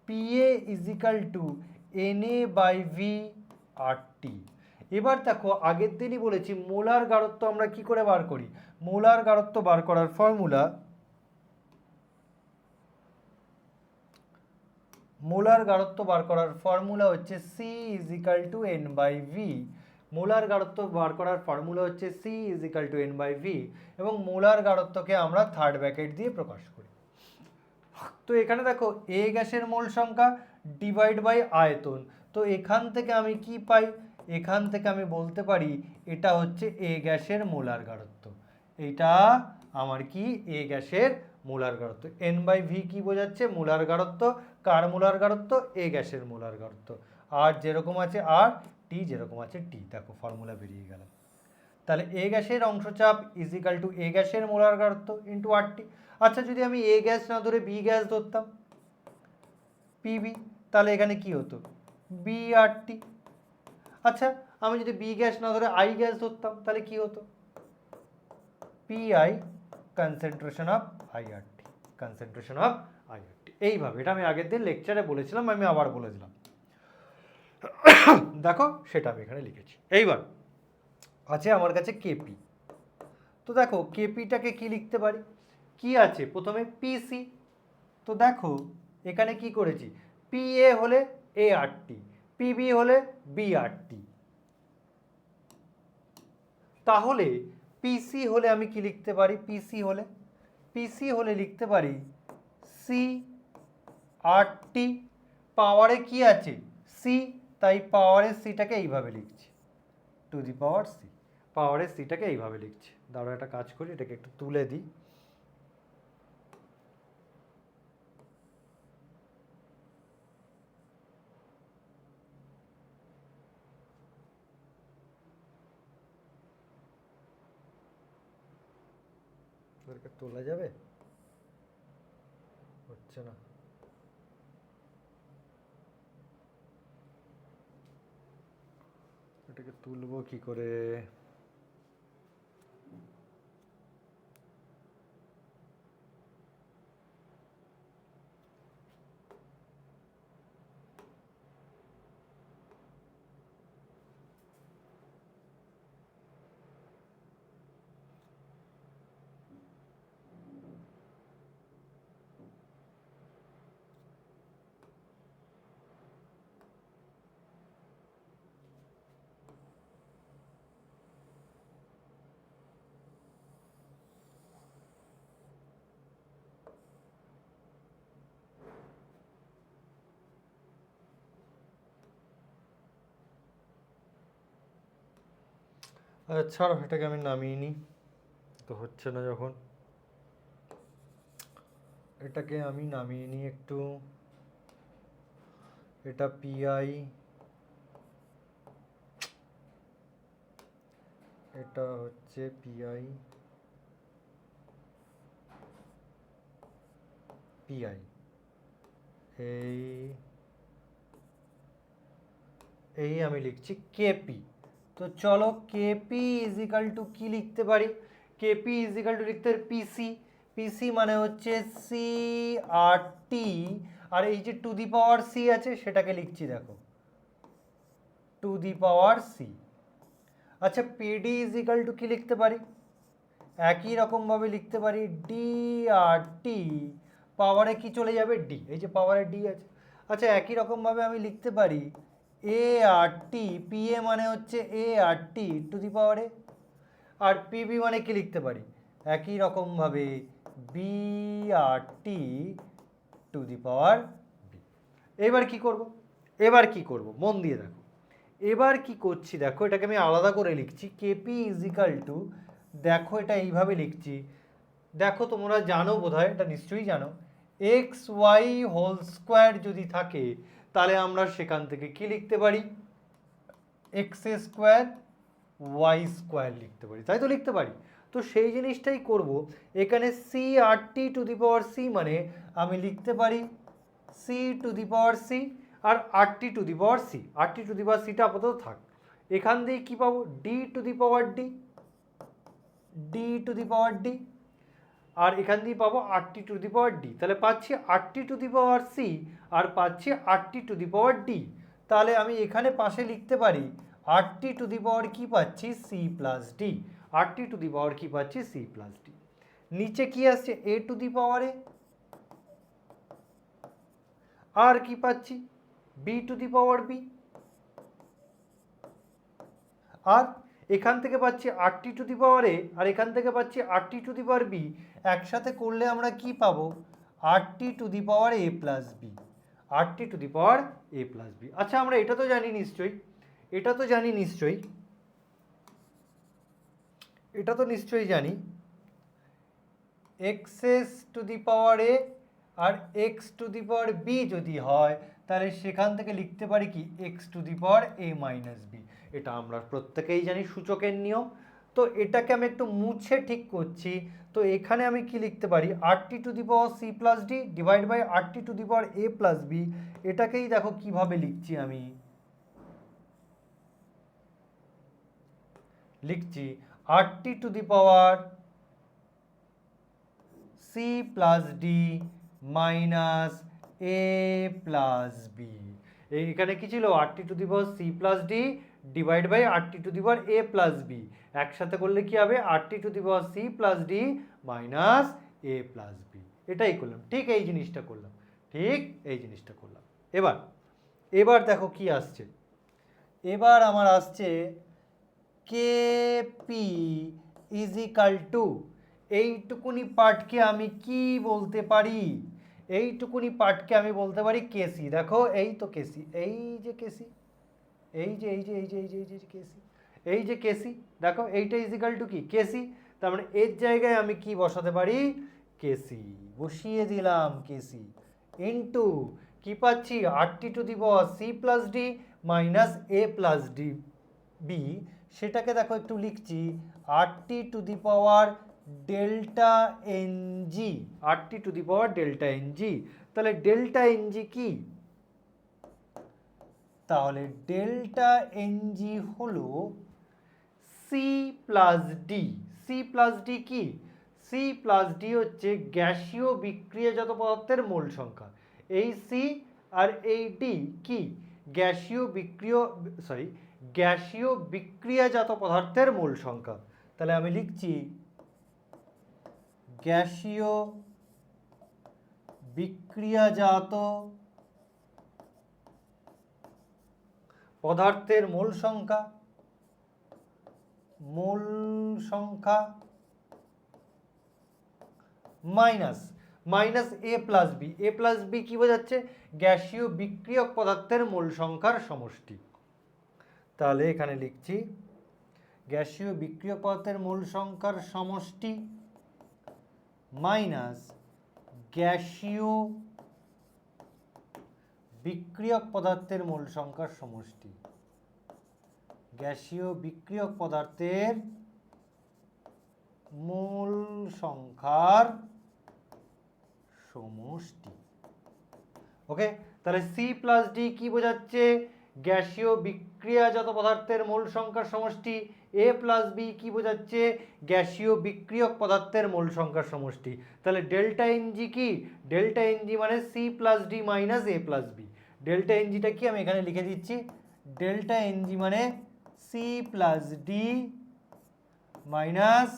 PA is equal to N A by V R T. এবার দেখো, আগের দিনই বলেছি মোলার গাঢ়ত্ব আমরা কি করে বার করি। মোলার গাঢ়ত্ব বার করার ফর্মুলা হচ্ছে C is equal to N by V. Molar গাঢ়ত্ব বার করার ফর্মুলা হচ্ছে C is equal to N by V, এবং মোলার গাঢ়ত্বকে আমরা থার্ড ব্র্যাকেট দিয়ে প্রকাশ করি। তো এখানে দেখো এ গ্যাসের মোল সংখ্যা ডিভাইড বাই আয়তন, তো এখান থেকে আমি কি পাই? এখান থেকে আমি বলতে পারি এটা হচ্ছে এ গ্যাসের মোলার গাঢ়ত্ব, এটা আমার কি? এ গ্যাসের মোলার গাঢ়ত্ব। এন বাই ভি কি বোঝাচ্ছে? মোলার গাঢ়ত্ব। কার মোলার গাঢ়ত্ব? এ গ্যাসের মোলার গাঢ়ত্ব। আর যেরকম আছে আর, টি যেরকম আছে টি, দেখো ফর্মুলা বেরিয়ে গেল। তাহলে এ গ্যাসের অংশচাপ ইজ ইকাল টু এ গ্যাসের মোলার ঘনত্ব ইন্টু আরটি। আচ্ছা যদি আমি এ গ্যাস না ধরে বি গ্যাস ধরতাম, পিবি, তাহলে এখানে কি হতো, বি আরটি। আচ্ছা আমি যদি বি গ্যাস না ধরে আই গ্যাস ধরতাম, তাহলে কি হতো, PI concentration of IRT, concentration of IRT. এইভাবে, এটা আমি আগের দিন লেকচারে বলেছিলাম, আমি আবার বলে দিলাম। দেখো সেটা আমি এখানে লিখেছি। এইবার আছে আমার কাছে কেপি। তো দেখো কেপিটাকে কি লিখতে পারি, কি আছে প্রথমে পিসি। তো দেখো এখানে কি করেছি, পিএ হলে এ আরটি, পিবি হলে বি আরটি। তাহলে পিসি হলে আমি কি লিখতে পারি, পিসি হলে লিখতে পারি সি আরটি। পাওয়ারে কি আছে, সি, তাই পাওয়ারের সিটাকে এইভাবে লিখছি, টু দি পাওয়ার সি। পাওয়ারের সিটাকে এইভাবে লিখছি। দাঁড়াও একটা কাজ করি, এটাকে একটু তুলে দিই। তোলা যাবে, হচ্ছে না। এটাকে তুলবো কি করে, ছাড়ো এটাকে আমি নামিয়ে নিই, তো হচ্ছে না যখন, এটাকে আমি নামিয়ে নিই একটু। এটা পিআই, এটা হচ্ছে পিআই, পিআই এই আমি লিখছি কেপি। তো চলো কেপি ইজ ইকাল টু কি লিখতে পারি, কেপি ইজ ইকাল টু লিখতে পারি পিসি। পিসি মানে হচ্ছে সি আর টি, আর এই যে টু দি পাওয়ার সি আছে সেটাকে লিখছি দেখো, টু দি পাওয়ার সি। আচ্ছা পিডি ইজ ইকাল টু কি লিখতে পারি, একই রকমভাবে লিখতে পারি ডি আর টি, পাওয়ারে কি চলে যাবে ডি, এই যে পাওয়ারে ডি আছে। আচ্ছা একই রকমভাবে আমি লিখতে পারি এ আর টি, পি এ মানে হচ্ছে এ আর টি টু দি পাওয়ারে, আর পিবি মানে কি লিখতে পারি, একই রকমভাবে b R T to the power b. এবার কি করব মন দিয়ে দেখো, এবার কি করছি দেখো, এটাকে আমি আলাদা করে লিখছি, কেপি ইজ ইকাল টু, দেখো এটা এইভাবে লিখছি, দেখো তোমরা জানো বোধহয়, এটা নিশ্চয়ই জানো, এক্স ওয়াই হোল স্কোয়ার যদি থাকে তাহলে আমরা সেখান থেকে কি লিখতে পারি, এক্স স্কোয়ার ওয়াই স্কোয়ার লিখতে পারি, তাই তো লিখতে পারি। তো সেই জিনিসটাই করব এখানে, C R T to the power C মানে আমি লিখতে পারি C to the power C, আর R T to the power C, R T to the power সিটা আপাতত থাক। এখান দিয়ে কি পাবো, D to the power D, D to the power D, আর এখান দিয়ে পাবো R T to the power D, তাহলে পাচ্ছি আর টি টু দি পাওয়ার সি আর পাচ্ছি আর টি টু দি পাওয়ার ডি। তাহলে আমি এখানে পাশে লিখতে পারি আর টি টু দি পাওয়ার কি পাচ্ছি, C plus D, R T to the power কি পাচ্ছি, সি প্লাস ডি। নিচে কি আসছে, এ টু দি পাওয়ারে, আর কি পাচ্ছি, B to the power B, আর এখান থেকে পাচ্ছি আর টি টু দি পাওয়ার এ, আর এখান থেকে পাচ্ছি আর টি টু দি পাওয়ার বি, একসাথে করলে আমরা কি পাবো, R T to the power A plus B, R T to the power A plus B. আচ্ছা আমরা এটা তো জানি নিশ্চয়ই, এটা তো নিশ্চয়ই জানি x to the power a আর x to the power b যদি হয় তাহলে সেখান থেকে লিখতে পারি কি, x to the power a minus b. এটা আমরা প্রত্যেকেই জানি সূচকের নিয়ম। তো এটাকে আমি একটু মুছে ঠিক করছি। তো এখানে আমি কি লিখতে পারি, RT to the power C plus d divide by RT to the power A plus b. এটাকেই দেখো কিভাবে লিখছি, আমি লিখছি RT to the power C plus D minus A plus b. এইখানে কি ছিল, RT to the power C plus d divide by RT to the power A plus b. একসাথে করলে কি হবে, RT to the power C plus D minus A plus B. এটাই করলাম, ঠিক এই জিনিসটা করলাম, ঠিক এই জিনিসটা করলাম। এবার এবার দেখো কি আসছে, এবার আমার আসছে কেপি ইজ ইকাল টু, এইটুকুনি পার্টকে আমি কি বলতে পারি, এইটুকুনি পার্টকে আমি বলতে পারি কেসি। দেখো এই তো কেসি, এই যে কেসি, এই যে এই যে এই যে এই যে এই যে কেসি, এই যে কেসি, দেখো এইটা ইজ ইকাল টু কি কেসি। তার মানে এর জায়গায় আমি কি বসাতে পারি, কেসি বসিয়ে দিলাম, কেসি ইন্টু কি পাচ্ছি, RT to the power C plus D minus A plus D B. সেটাকে দেখো একটু লিখছি, RT to the power delta NG, RT to the power delta NG. তাহলে ডেল্টা এনজি কি, তাহলে ডেল্টা এনজি হলো C plus D. C plus D কি, সি প্লাস ডি হচ্ছে গ্যাসীয় বিক্রিয়াজাত পদার্থের মোল সংখ্যা। এই সি আর এই ডি কি, গ্যাসীয় বিক্রিয়াজাত পদার্থের মোল সংখ্যা। তাহলে আমি লিখছি গ্যাসীয় বিক্রিয়াজাত পদার্থের মোল সংখ্যা মাইনাস এ প্লাস বি। এ প্লাস বি কি বোঝাচ্ছে, গ্যাসীয় বিক্রিয়ক পদার্থের মোল সংখ্যার সমষ্টি। তাহলে এখানে লিখছি গ্যাসীয় বিক্রিয়ক পদার্থের মোল সংখ্যার সমষ্টি মাইনাস গ্যাসীয় বিক্রিয়ক পদার্থের মোল সংখ্যার সমষ্টি, গ্যাসীয় বিক্রিয়ক পদার্থের মোল সংখ্যার সমষ্টি। ওকে, তাহলে সি প্লাস ডি কি বোঝাচ্ছে, গ্যাসীয় বিক্রিয়াজাত পদার্থের মোল সংখ্যার সমষ্টি। এ প্লাস বি কি বোঝাচ্ছে, গ্যাসীয় বিক্রিয়ক পদার্থের মোল সংখ্যার সমষ্টি। তাহলে ডেল্টা এনজি কি, ডেল্টা এনজি মানে সি প্লাস ডি মাইনাস এ প্লাস বি। ডেল্টা এনজিটা কি আমি এখানে লিখে দিচ্ছি, ডেল্টা এনজি মানে সি প্লাস ডি মাইনাস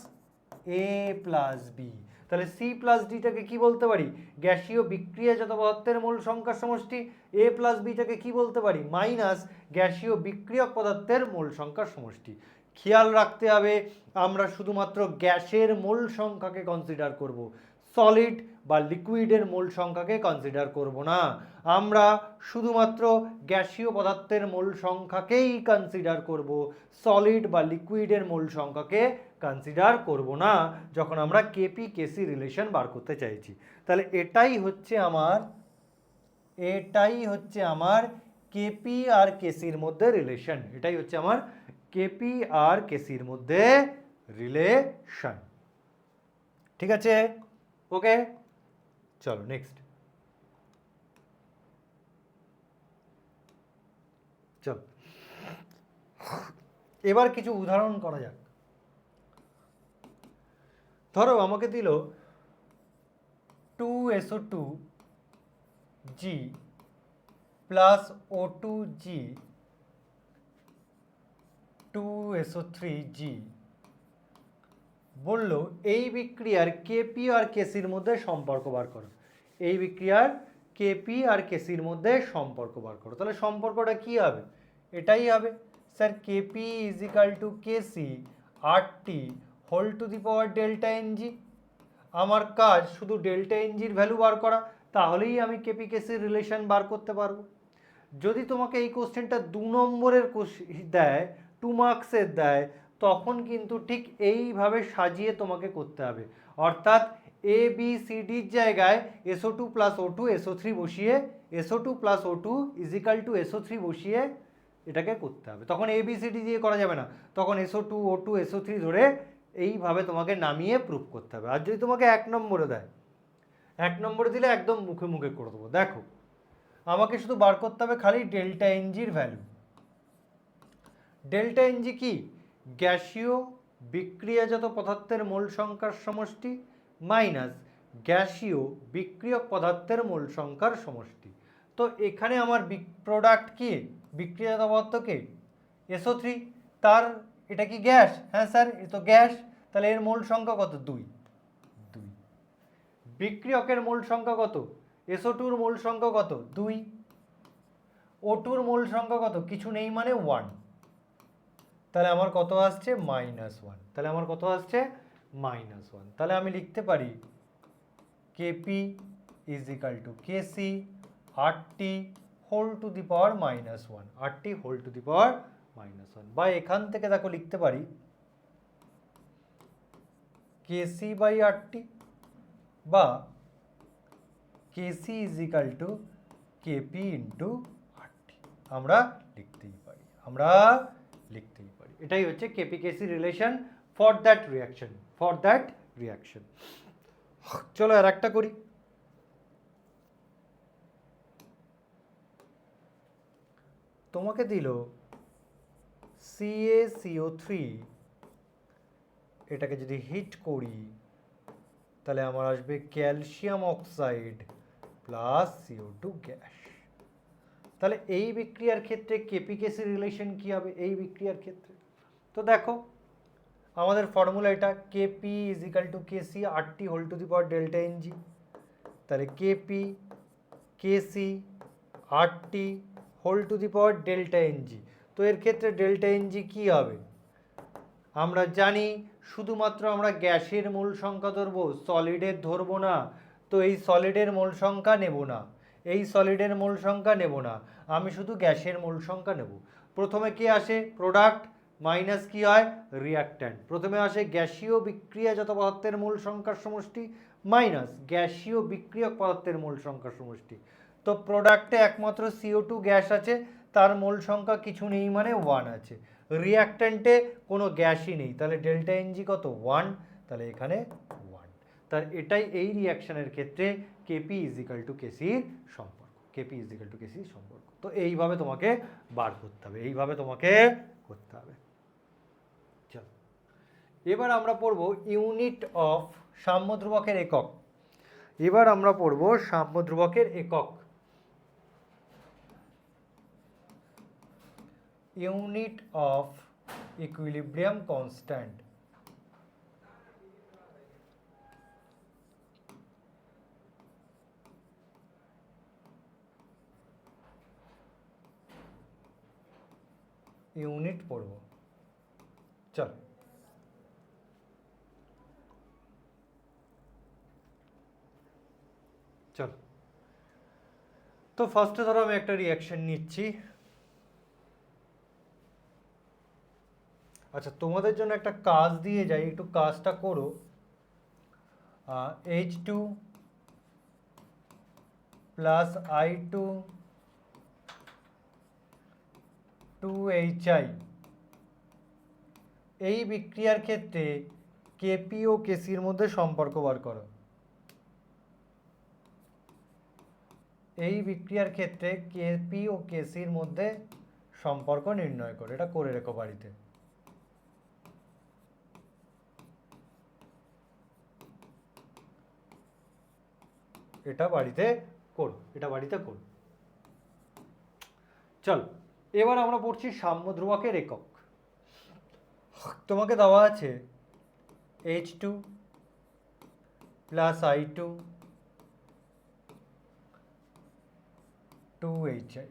এ প্লাস বি। তাহলে সি প্লাস ডিটাকে কি বলতে পারি, গ্যাসীয় বিক্রিয়াজাত পদার্থের মোল সংখ্যার সমষ্টি। এ প্লাস বিটাকে কি বলতে পারি, মাইনাস গ্যাসীয় বিক্রিয়ক পদার্থের মোল সংখ্যার সমষ্টি। খেয়াল রাখতে হবে, আমরা শুধুমাত্র গ্যাসের মোল সংখ্যাকে কনসিডার করব, সলিড বা লিকুইডের মোল সংখ্যাকে কনসিডার করব না। আমরা শুধুমাত্র গ্যাসীয় পদার্থের মোল সংখ্যাকেই কনসিডার করব, সলিড বা লিকুইডের মোল সংখ্যাকে কনসিডার করব না যখন আমরা কেপি কেসি রিলেশন বার করতে চাইছি। তাহলে এটাই হচ্ছে আমার কেপি আর কেসির মধ্যে রিলেশন, এটাই হচ্ছে আমার কেপি আর কেসির মধ্যে রিলেশন। ঠিক আছে, ওকে, চলো নেক্সট। চল এবার কিছু উদাহরণ করা যাক। ধরো আমাকে দিল 2SO2G প্লাস O2G 2SO3G, বলল এই বিক্রিয়ার কেপি আর কেসির মধ্যে সম্পর্ক বার করো। এই বিক্রিয়ার কেপি আর কেসির মধ্যে সম্পর্ক বার করো। তাহলে সম্পর্কটা কি হবে, এটাই হবে sir, KP is equal to KC RT whole to the power delta NG. আমার কাজ শুধু ডেল্টা এনজির ভ্যালু বার করা, তাহলেই আমি কেপি কেসির রিলেশন বার করতে পারবো। যদি তোমাকে এই কোশ্চেনটা 2 নম্বরের দেয়, 2 মার্কসের দেয়, তখন কিন্তু ঠিক এইভাবে সাজিয়ে তোমাকে করতে হবে। অর্থাৎ এ বি সি ডির জায়গায় SO2 প্লাস O2 SO3 বসিয়ে, SO2 plus O2 is equal two SO3 বসিয়ে এটাকে করতে হবে। তখন ABCD দিয়ে করা যাবে না, তখন SO2 O2 SO3 ধরে এইভাবে তোমাকে নামিয়ে প্রুফ করতে হবে। আর যদি তোমাকে 1 নম্বরে দেয়, 1 নম্বরে দিলে একদম মুখে মুখে করে দেবো। দেখো আমাকে শুধু বার করতে হবে খালি ডেল্টা এনজির ভ্যালু। ডেল্টা এনজি কি? গ্যাসীয় বিক্রিয়াজাত পদার্থের মোল সংখ্যার সমষ্টি মাইনাস গ্যাসীয় বিক্রিয়ক পদার্থের মোল সংখ্যার সমষ্টি। তো এখানে আমার প্রোডাক্ট কি? বিক্রিয়াজাত পদার্থ কে? SO3। তার এটা কি গ্যাস? হ্যাঁ স্যার এ তো গ্যাস, তাহলে এর মোল সংখ্যা কত? 2। বিক্রিয়কের মোল সংখ্যা কত? SO2 এর মোল সংখ্যা কত? 2। O2 এর মোল সংখ্যা কত? কিছু নেই মানে 1। তাহলে আমার কত আসছে? -1। তাহলে আমার কত আসছে? -1। তাহলে আমি লিখতে পারি Kp = Kc RT whole to the power -1, RT whole to the power -1। বা এখান থেকে দেখো লিখতে পারি Kc/RT বা Kc = Kp × RT আমরা লিখতেই পারি, এটাই হচ্ছে Kp/Kc relation for that reaction. চলো আর একটা করি। তোমাকে দিল CaCO3, এটাকে যদি হিট করি তাহলে আমার আসবে calcium oxide plus CO2 gas. তাহলে এই বিক্রিয়ার ক্ষেত্রে Kp/Kc রিলেশন কি হবে এই বিক্রিয়ার ক্ষেত্রে? তো দেখো আমাদের ফর্মুলা এটা Kp = Kc RT whole to the power delta Ng। তাহলে Kp Kc RT whole to the power delta Ng। তো এর ক্ষেত্রে ডেল্টা Ng কি হবে? আমরা জানি শুধুমাত্র আমরা গ্যাসের মোল সংখ্যা ধরবো, সলিডের ধরবো না। তো এই সলিডের মোল সংখ্যা নেব না, আমি শুধু গ্যাসের মোল সংখ্যা নেব। প্রথমে কি আসে? প্রোডাক্ট মাইনাস কি হয়? রিঅ্যাক্ট্যান্ট। প্রথমে আসে গ্যাসীয় বিক্রিয়াজাত পদার্থের মোল সংখ্যার সমষ্টি মাইনাস গ্যাসীয় বিক্রিয়ক পদার্থের মোল সংখ্যার সমষ্টি। তো প্রোডাক্টে একমাত্র CO2 গ্যাস আছে, তার মোল সংখ্যা কিছু নেই মানে 1 আছে। রিঅ্যাক্ট্যান্টে কোনো গ্যাসই নেই, তাহলে ডেল্টা Ng কত? 1। তাহলে এখানে 1। তার এটাই এই রিঅ্যাকশনের ক্ষেত্রে Kp = Kc সম্পর্ক। তো এইভাবে তোমাকে বার করতে হবে, চলো এবার আমরা পড়ব ইউনিট অফ সাম্য ধ্রুবকের একক। Unit of equilibrium constant. Unit পড়ব। চল তো ফার্স্টে ধরো আমি একটা রিঅ্যাকশন নিচ্ছি। আচ্ছা তোমাদের জন্য একটা কাজ দিয়ে যাই, একটু কাজটা করো। H2 প্লাস I2 2HI এই বিক্রিয়ার ক্ষেত্রে Kp ও Kcর মধ্যে সম্পর্ক বার করো। এই বিক্রিয়ার ক্ষেত্রে Kp ও Kcর মধ্যে সম্পর্ক নির্ণয় করো। এটা করে রেখো বাড়িতে। এটা বাড়িতে করো। চল এবার আমরা পড়ছি সাম্য ধ্রুবকের একক। তোমাকে দেওয়া আছে H2 প্লাস I2 2HI।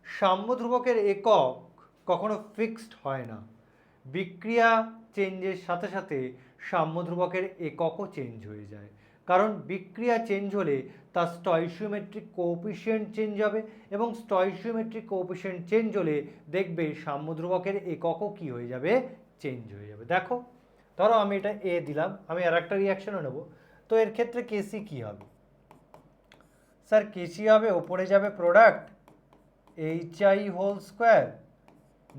সাম্য ধ্রুবকের একক কখনো ফিক্সড হয় না, বিক্রিয়া চেঞ্জের সাথে সাথে সাম্য ধ্রুবকের এককও চেঞ্জ হয়ে যায়। কারণ বিক্রিয়া চেঞ্জ হলে তার স্টয়কিওমেট্রিক কোএফিসিয়েন্ট চেঞ্জ হবে, এবং স্টয়কিওমেট্রিক কোএফিসিয়েন্ট চেঞ্জ হলে দেখবে সাম্য ধ্রুবকের এককও কি হয়ে যাবে? চেঞ্জ হয়ে যাবে। দেখো ধরো আমি এটা A দিলাম, আমি আর একটা রিঅ্যাকশনও নেব। তো এর ক্ষেত্রে Kc কি হবে? স্যার Kc হবে ওপরে যাবে প্রোডাক্ট HI হোল স্কোয়ার,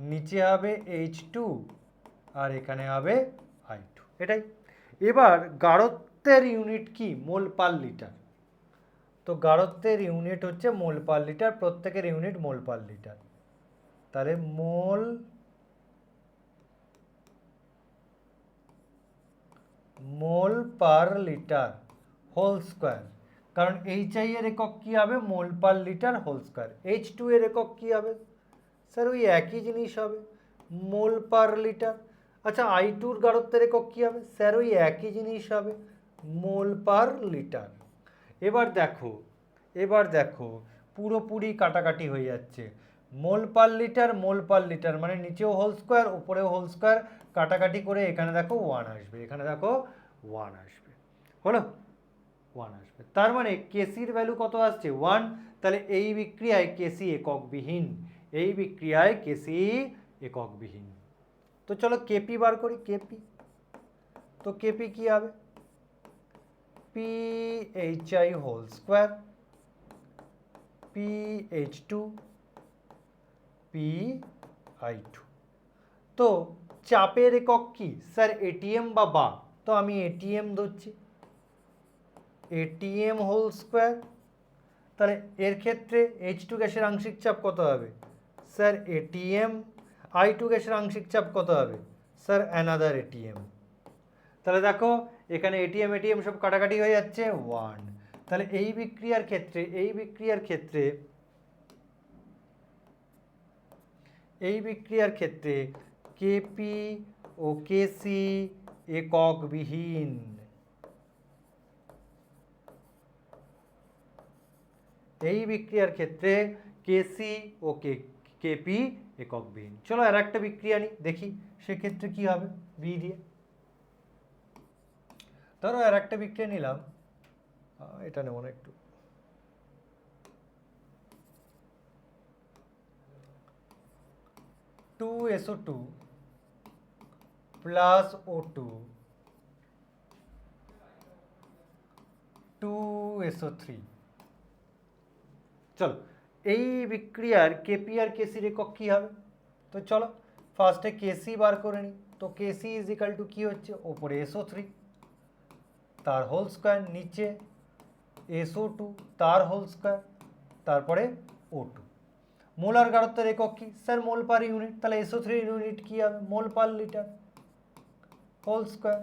নিচে হবে H2 আর এখানে হবে I2, এটাই। এবার গাঢ়ত্বের ইউনিট কি? Mole per litre. তো গাঢ়ত্বের ইউনিট হচ্ছে মোল পার লিটার, প্রত্যেকের ইউনিট মোল পার লিটার। তাহলে mole per litre whole square, কারণ HI এর একক কি হবে? Mole per litre whole square. H2 এর একক কি হবে? স্যার ওই একই জিনিস হবে, মোল পার লিটার। আচ্ছা I2 এর গাঢ়ত্বের একক কি হবে? স্যার ওই একই জিনিস হবে, মোল পার লিটার। এবার দেখো পুরোপুরি কাটাকাটি হয়ে যাচ্ছে। মোল পার লিটার মানে নিচেও হোল স্কোয়ার উপরেও হোল স্কোয়ার, কাটাকাটি করে এখানে দেখো 1 আসবে, এখানে দেখো 1 আসবে, হলো 1 আসবে। তার মানে কেসির ভ্যালু কত আসছে? 1। তাহলে এই বিক্রিয়ায় কেসি এককবিহীন, এই বিক্রিয়ায় কেসি এককবিহীন। তো চলো কেপি বার করি। তো কেপি কি হবে? PHI whole square PH2 PI2। তো চাপের একক কি? স্যার এটিএম বা বার। তো আমি এটিএম ধরছি, এটিএম হোল স্কোয়ার। তাহলে এর ক্ষেত্রে H2 গ্যাসের আংশিক চাপ কত হবে? Sir ATM. I2 গ্যাসের আংশিক চাপ কত হবে? Sir another ATM. তাহলে দেখো এখানে এটিএম সব কাটাকাটি হয়ে যাচ্ছে 1। তাহলে এই বিক্রিয়ার ক্ষেত্রে কেপি ও কেসি এককবিহীন। এই বিক্রিয়ার ক্ষেত্রে কেসি ও কেপি এককবিহীন। চলো আর একটা বিক্রিয়া নিই, দেখি সেক্ষেত্রে কি হবে বি দিয়ে। ধরো আর একটা বিক্রিয়া নিলাম, এটা নেব না একটু, SO2 প্লাস O2 2SO3। চলো এই বিক্রিয়ার কেপি আর কেসির একক কি হবে? তো চলো ফার্স্টে কেসি বার করে নিই। তো কেসি ইজ ইকাল টু কি হচ্ছে? ওপরে SO3 তার হোল স্কোয়ার, নিচে SO2 তার হোল স্কোয়ার, তারপরে O2। মোলার গাঢ়ত্বের একক কি? Sir mole per unit. তাহলে SO3 ইউনিট কি হবে? Mole per litre whole square.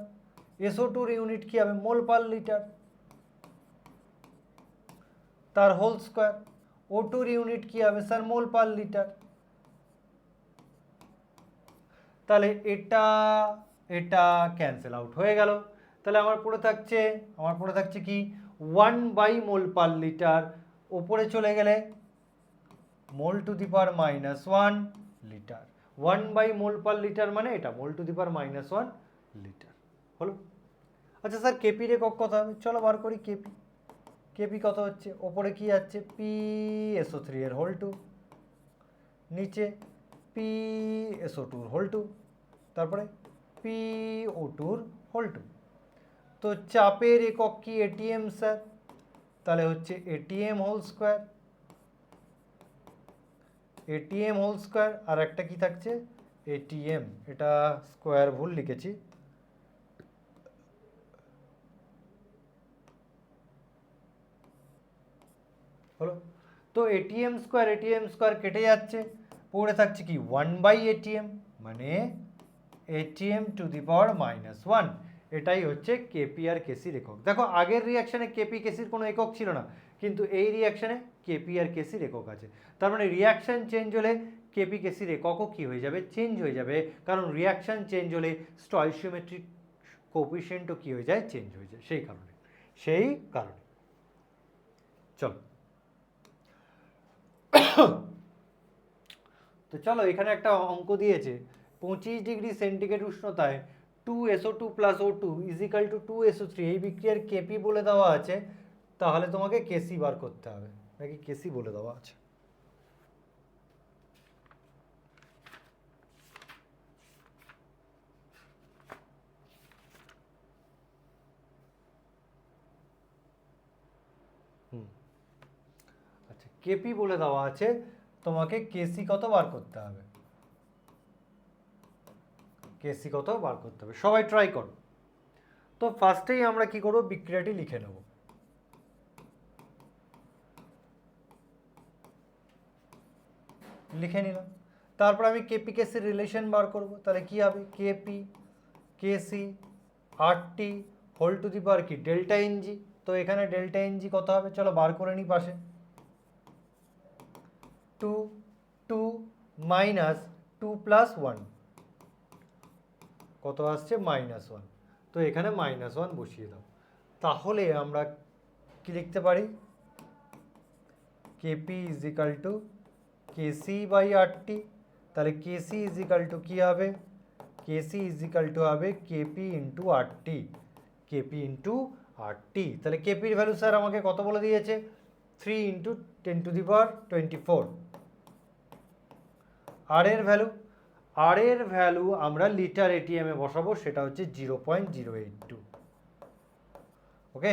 SO2 unit কি হবে? মোল পার লিটার তার হোল স্কোয়ার। O2 ইউনিট কি হবে? Sir mole per litre. তাহলে এটা ক্যান্সেল আউট হয়ে গেল। তাহলে আমার পড়ে থাকছে কি? 1 বাই মোল পার লিটার, ওপরে চলে গেলে mole to the power -1 litre. 1 by mole per litre মানে এটা মোল টু দি পাওয়ার -1 লিটার হলো। আচ্ছা স্যার কেপির একক কত হবে? চলো বার করি কেপি কত হচ্ছে? ওপরে কি যাচ্ছে? PSO3 এর হোল 2, নিচে PSO2 এর হোল 2, তারপরে PO2 এর হোল 2। তো চাপের একক কি? ATM sir. তাহলে হচ্ছে এটিএম হোল স্কোয়ার আর একটা কি থাকছে? এটিএম। এটা স্কোয়ার ভুল লিখেছি, হলো। তো এটিএম স্কোয়ার কেটে যাচ্ছে, পড়ে থাকছে কি? 1 বাই এটিএম মানে এটিএম টু দি পাওয়ার -1। এটাই হচ্ছে কেপি আর কেসির একক। দেখো আগের রিয়াকশানে কেপি কেসির কোনো একক ছিল না, কিন্তু এই রিয়াকশানে কেপি আর কেসির একক আছে। তার মানে রিয়াকশান চেঞ্জ হলে কেপি কেসির এককও কি হয়ে যাবে? চেঞ্জ হয়ে যাবে, কারণ রিয়াকশান চেঞ্জ হলে স্টয়চিওমেট্রিক কোএফিসিয়েন্টও কি হয়ে যায়? চেঞ্জ হয়ে যায়। সেই কারণে চলো তো চলো এখানে একটা অঙ্ক দিয়েছে, 25 ডিগ্রি সেন্টিগ্রেড উষ্ণতায় 2SO2 plus O2 is equal to 2SO3। এই বিক্রিয়ার কেপি বলে দেওয়া আছে, তাহলে তোমাকে কেসি বার করতে হবে। নাকি কেসি বলে দেওয়া আছে? আচ্ছা কেপি বলে দেওয়া আছে, তোমাকে কেসি কত বার করতে হবে, কেসি কত বার করতে হবে। সবাই ট্রাই করো। তো ফার্স্টেই আমরা কি করব, বিক্রিয়াটি লিখে নেব। লিখে নিলাম। তারপর আমি কেপি কেসির রিলেশন বার করব। তাহলে কি হবে, Kp Kc RT whole to the power কি ডেল্টা এনজি। তো এখানে ডেল্টা এনজি কত হবে, চলো বার করে নিই পাশে। 2 2 মাইনাস 2 প্লাস 1 কত আসছে, -1। তো এখানে -1 বসিয়ে দাও। তাহলে আমরা কি লিখতে পারি, KP is equal to KC by RT. তাহলে কেসি ইজ ইকাল টু কী হবে, কেসি ইজ ইকাল টু হবে KP into RT, KP into RT. তাহলে কেপির ভ্যালু স্যার আমাকে কত বলে দিয়েছে, 3 ইন্টু 10⁻24। আর এর ভ্যালু আমরা লিটার এটিএমে বসাবো, সেটা হচ্ছে 0.082। ওকে,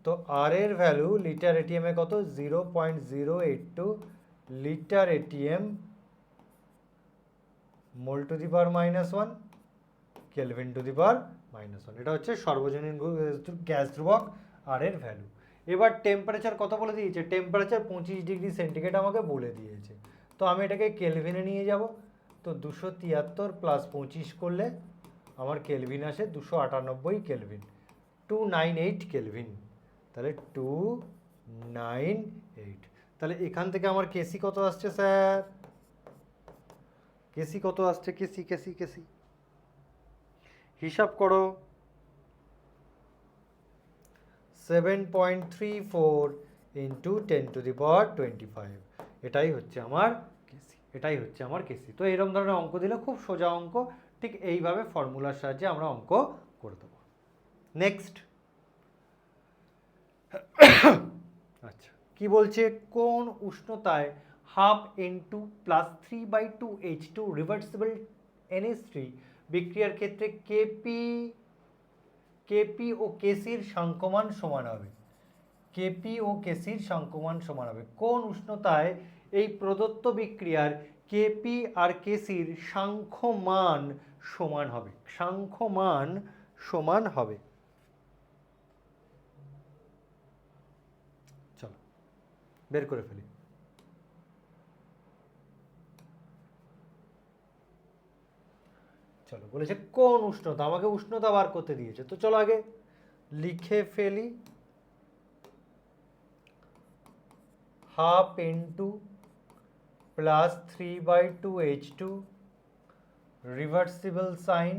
তো আর এর ভ্যালু লিটার এটিএমে কত, 0.082 litre ATM mole to the power -1 kelvin to the power -1। এটা হচ্ছে সর্বজনীন গ্যাস ধ্রুবক আর এর ভ্যালু। এবার টেম্পারেচার কত বলে দিয়েছে, টেম্পারেচার 25°C আমাকে বলে দিয়েছে। তো আমি এটাকে কেলভিনে নিয়ে যাব। তো 273 প্লাস 25 করলে আমার কেলভিন আসে 298 কেলভিন, 298 কেলভিন। তাহলে 298। তাহলে এখান থেকে আমার কেসি কত আসছে স্যার, কেসি কত আসছে, কেসি কেসি কেসি হিসাব করো, 7.34 ইন্টু 10⁻25। এটাই হচ্ছে আমার কেসি, এটাই হচ্ছে আমার কেসি। তো এরকম ধরনের অঙ্ক দিলে খুব সোজা অঙ্ক, ঠিক এইভাবে ফর্মুলার সাহায্যে আমরা অঙ্ক করে দেবো। নেক্সট, আচ্ছা কি বলছে, কোন উষ্ণতায় ½ প্লাস 3/2H2 রিভার্সিবল NH3 বিক্রিয়ার ক্ষেত্রে কেপি ও কেসির সাংখ্যমান সমান হবে, কেপি ও কেসির সাংখ্যমান সমান হবে। কোন উষ্ণতায় এই প্রদত্ত বিক্রিয়ার কেপি আর কেসির সাংখ্যমান সমান হবে, সাংখ্যমান সমান হবে। চলো বের করে ফেলি। চলো বলেছে কোন উষ্ণতা, আমাকে উষ্ণতা বার করতে দিয়েছে। তো চলো আগে লিখে ফেলি, ½ plus 3/2H2 reversible sign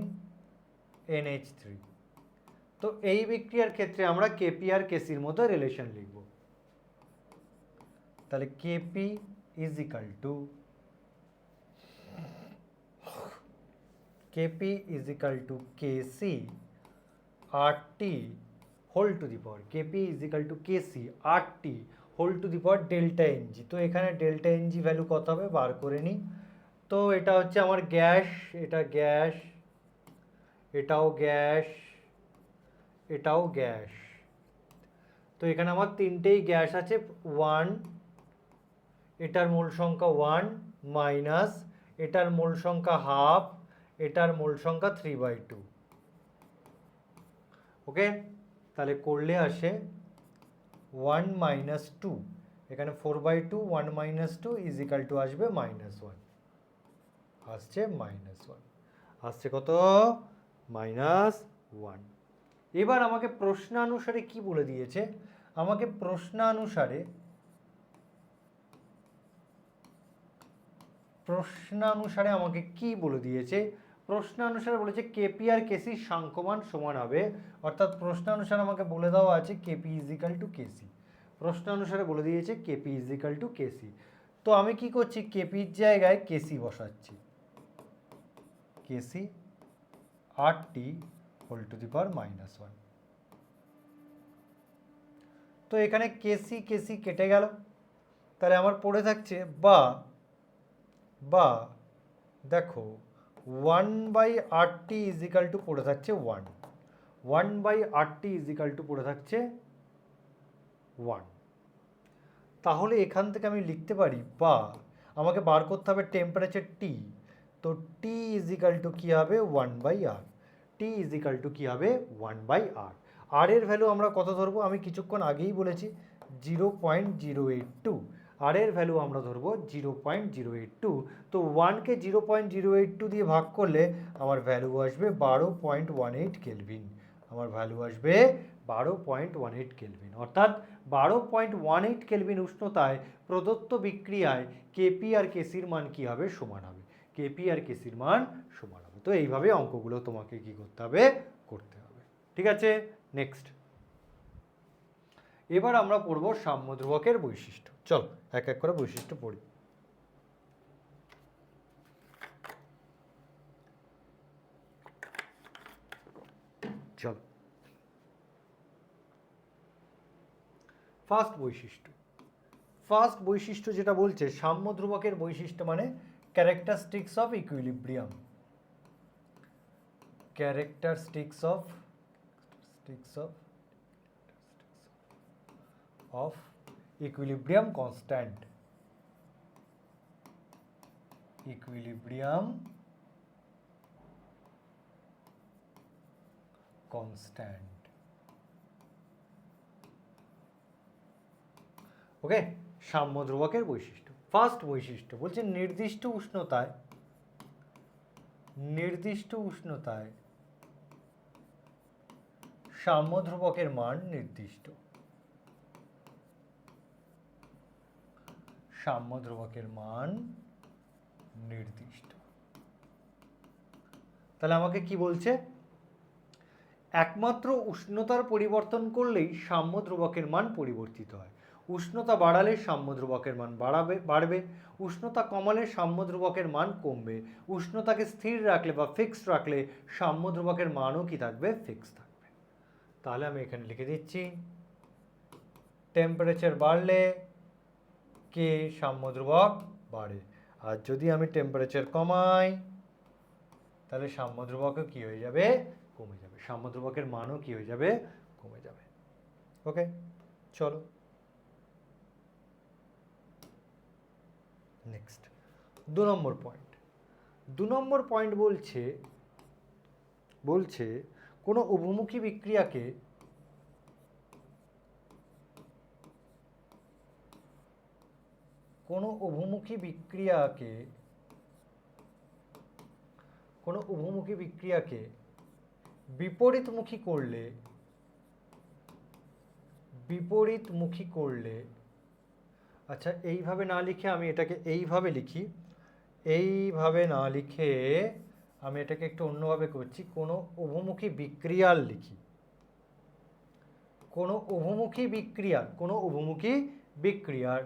NH3। তো এই বিক্রিয়ার ক্ষেত্রে আমরা কেপি আর কেসির মধ্যে রিলেশন লিখব। তাহলে KP is equal to KP is equal to KC RT whole to the power, KP is equal to KC RT whole to the power delta NG. তো এখানে ডেল্টা এনজি ভ্যালু কত হবে বার করে নিই। তো এটা হচ্ছে আমার গ্যাস, এটা গ্যাস, এটাও গ্যাস, এটাও গ্যাস। তো এখানে আমার তিনটেই গ্যাস আছে। 1, এটার মোল সংখ্যা 1 মাইনাস এটার মোল সংখ্যা ½ এটার মোল সংখ্যা 3/2। ওকে, তাহলে করলে আসে 1 মাইনাস 2, এখানে 4/2, 1 মাইনাস 2 ইজ ইকাল টু আসবে -1, আসছে -1, আসছে কত, -1। এবার আমাকে প্রশ্নানুসারে কি বলে দিয়েছে, আমাকে প্রশ্নানুসারে আমাকে কি বলে দিয়েছে, প্রশ্নানুসারে বলেছে কেপি আর কেসির সাংখ্যমান সমান হবে। অর্থাৎ প্রশ্নানুসারে আমাকে বলে দেওয়া আছে Kp is equal to Kc, প্রশ্নানুসারে বলে দিয়েছে Kp is equal to Kc. তো আমি কি করছি, কেপির জায়গায় কেসি বসাচ্ছি, Kc RT whole to the power -1। তো এখানে কেসি কেসি কেটে গেল। তাহলে আমার পড়ে থাকছে বা দেখো 1/RT ইজ ইকাল টু পড়ে থাকছে 1/RT ইজ ইকাল টু পড়ে থাকছে 1। তাহলে এখান থেকে আমি লিখতে পারি বা আমাকে বার করতে হবে টেম্পারেচার টি। তো টি ইজ ইকাল টু কী হবে 1/r। T is equal to কী হবে 1/r। আর এর ভ্যালু আমরা কত ধরবো, আমি কিছুক্ষণ আগেই বলেছি 0.082। আর এর ভ্যালু আমরা ধরবো 0.082। তো 1কে 0.082 দিয়ে ভাগ করলে আমার ভ্যালু আসবে 12.18 কেলভিন। আমার ভ্যালু আসবে 12.18 কেলভিন, অর্থাৎ 12.18 কেলভিন উষ্ণতায় প্রদত্ত বিক্রিয়ায় কেপি আর কেসির মান কী হবে, সমান হবে। কেপি আর কেসির মান সমান হবে। তো এইভাবে অঙ্কগুলো তোমাকে কি করতে হবে, করতে হবে। ঠিক আছে, নেক্সট। এবার আমরা পড়ব সাম্য ধ্রুবকের বৈশিষ্ট্য। চল এক এক করে বৈশিষ্ট্য পড়ি। চল, ফার্স্ট বৈশিষ্ট্য যেটা বলছে সাম্য ধ্রুবকের বৈশিষ্ট্য মানে characteristics of equilibrium. Characteristics of equilibrium constant. Okay, সাম্য ধ্রুবকের বৈশিষ্ট্য। ফার্স্ট বৈশিষ্ট্য বলছে নির্দিষ্ট উষ্ণতায় সাম্য ধ্রুবকের মান নির্দিষ্ট। তাহলে আমাকে কি বলছে, একমাত্র উষ্ণতার পরিবর্তন করলেই সাম্য ধ্রুবকের মান পরিবর্তিত হয়। উষ্ণতা বাড়ালে সাম্য ধ্রুবকের মান বাড়বে, উষ্ণতা কমালে সাম্য ধ্রুবকের মান কমবে, উষ্ণতাকে স্থির রাখলে বা ফিক্সড রাখলে সাম্য ধ্রুবকের মানও কি থাকবে, ফিক্স থাকবে। তাহলে আমি এখানে লিখে দিচ্ছি টেম্পারেচার বাড়লে কে সাম্য ধ্রুবক বাড়ে, আর যদি আমি টেম্পারেচার কমাই তাহলে সাম্য ধ্রুবকও কি হয়ে যাবে, কমে যাবে। সাম্য ধ্রুবকের মানও কি হয়ে যাবে, কমে যাবে। ওকে, চলো নেক্সট। 2 নম্বর পয়েন্ট বলছে কোনো উভমুখী বিক্রিয়াকে বিপরীতমুখী করলে আচ্ছা এইভাবে না লিখে আমি এটাকে এইভাবে লিখি, এইভাবে না লিখে আমি এটাকে একটু অন্যভাবে করছি। কোনো উভমুখী বিক্রিয়ার লিখি, কোনো উভমুখী বিক্রিয়ার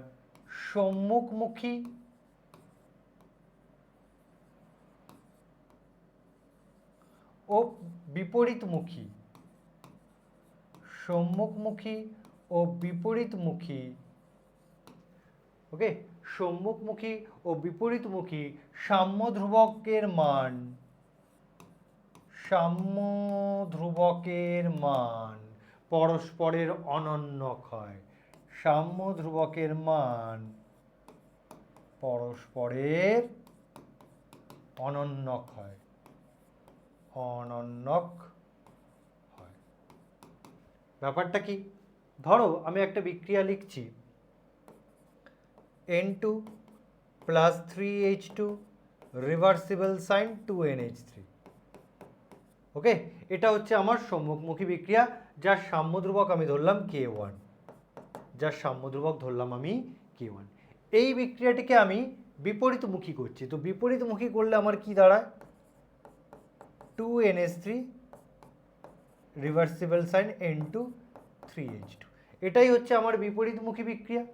সম্মুখমুখী ও বিপরীতমুখী, ওকে, সম্মুখমুখী ও বিপরীতমুখী সাম্য ধ্রুবকের মান পরস্পরের অনন্যক হয়। সাম্য ধ্রুবকের মান পরস্পরের অনন্যক হয়। ব্যাপারটা কি, ধরো আমি একটা বিক্রিয়া লিখছি N2 + 3H2 reversible sign 2NH3। ওকে, এটা হচ্ছে আমার সম্মুখমুখী বিক্রিয়া, যার সাম্য ধ্রুবক আমি ধরলাম K1। এই বিক্রিয়াটিকে আমি বিপরীতমুখী করছি। তো বিপরীতমুখী করলে আমার কি দাঁড়ায়, 2NH3 reversible sign N2 3H2। এটাই হচ্ছে আমার বিপরীতমুখী বিক্রিয়া।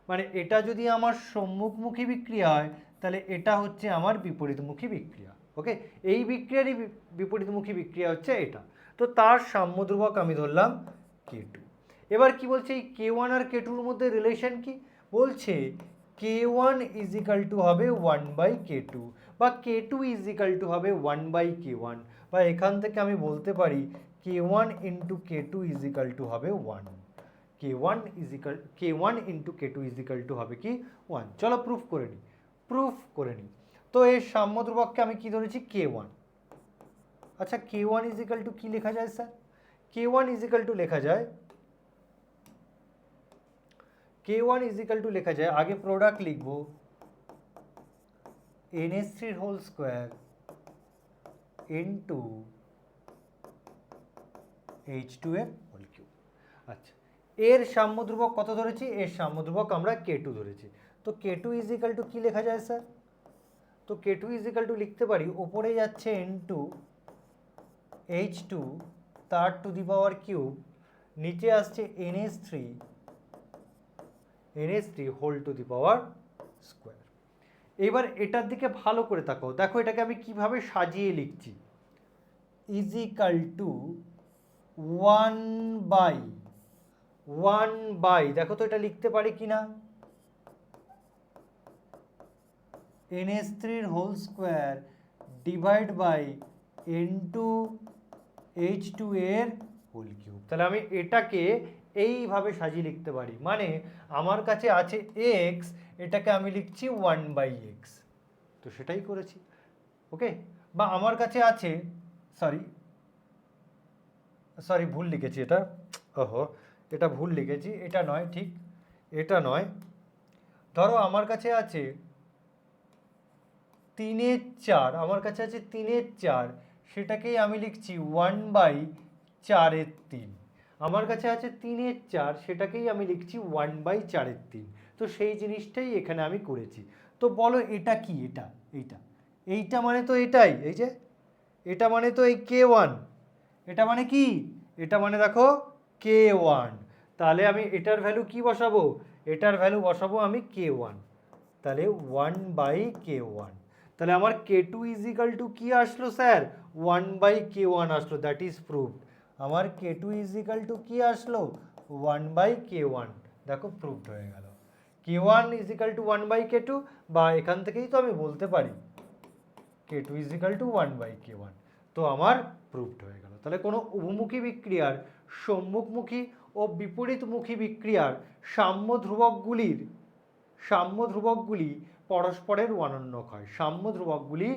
মানে এটা যদি আমার সম্মুখমুখী বিক্রিয়া হয় তাহলে এটা হচ্ছে আমার বিপরীতমুখী বিক্রিয়া। ওকে, এই বিক্রিয়ারই বিপরীতমুখী বিক্রিয়া হচ্ছে এটা। তো তার সাম্য ধ্রুবক আমি ধরলাম K2। এবার কি বলছে, এই K1 আর K2-র মধ্যে রিলেশন কি বলছে, K1 = হবে 1/K2 বা K2 = হবে 1/K1, বা এখান থেকে আমি বলতে পারি K1 × K2 = হবে 1। K1 × K2 = হবে কি 1। চলো প্রুফ করে নিই। প্রুফ করে নিই। তো এর সাম্য ধ্রুবককে আমি কি ধরেছি, k1। আচ্ছা k1 ইজিক্যাল টু কি লেখা যায় স্যার? k1 ইজিক্যাল টু লেখা যায়, k1 ইজিক্যাল টু লেখা যায়, আগে প্রোডাক্ট লিখব NH3 whole square into H2 এর হোল কিউব। আচ্ছা এর সাম্য ধ্রুবক কত ধরেছি? এর সাম্য ধ্রুবক আমরা k2 ধরেছি। তো k2 ইজিক্যাল টু কি লেখা যায় স্যার? তো k2 ইজিক্যাল টু লিখতে পারি, ওপরে যাচ্ছে ইন্টু H2 তার টু দি পাওয়ার কিউব, নিচে আসছে NH3 whole to the power square. এবার এটার দিকে ভালো করে তাকাও, দেখো এটাকে আমি কিভাবে সাজিয়ে লিখছি। ইজিক্যাল টু 1/, দেখো তো এটা লিখতে পারি কিনা, NH3 whole square divide by into H2 এর হোল কিউব। তাহলে আমি এটাকে এইভাবে সাজিয়ে লিখতে পারি, মানে আমার কাছে আছে x, এটাকে আমি লিখছি 1/x। তো সেটাই করেছি, ওকে। বা আমার কাছে আছে, সরি ভুল লিখেছি, এটা ভুল লিখেছি, এটা নয়, ঠিক এটা নয়। ধরো আমার কাছে আছে 3/4, আমার কাছে আছে 3/4, সেটাকেই আমি লিখছি 1/4/3। আমার কাছে আছে 3/4, সেটাকেই আমি লিখছি 1/4/3। তো সেই জিনিসটাই এখানে আমি করেছি। তো বলো এটা কি? এইটা মানে তো এটাই, এই যে এটা মানে তো এই k1, এটা মানে কি? এটা মানে দেখো k1। তাহলে আমি এটার ভ্যালু কি বসাবো? এটার ভ্যালু বসাবো আমি k1, তাহলে 1/k1। তাহলে আমার k2 ইজিক্যাল টু কি আসলো স্যার? 1/k1 আসলো, দ্যাট ইজ প্রুভড। আমার k2 ইজিক্যাল টু কি আসলো? 1/k1। দেখো প্রুভড হয়ে গেল। k1 ইজিক্যাল টু 1/k2, বা এখান থেকেই তো আমি বলতে পারি k2 ইজিক্যাল টু 1/k1। তো আমার প্রুভড হয়ে গেল। তাহলে কোনো উভমুখী বিক্রিয়ার সম্মুখমুখী ও বিপরীতমুখী বিক্রিয়ার সাম্য ধ্রুবকগুলি পরস্পরের অনন্যক হয়। সাম্য ধ্রুবকগুলি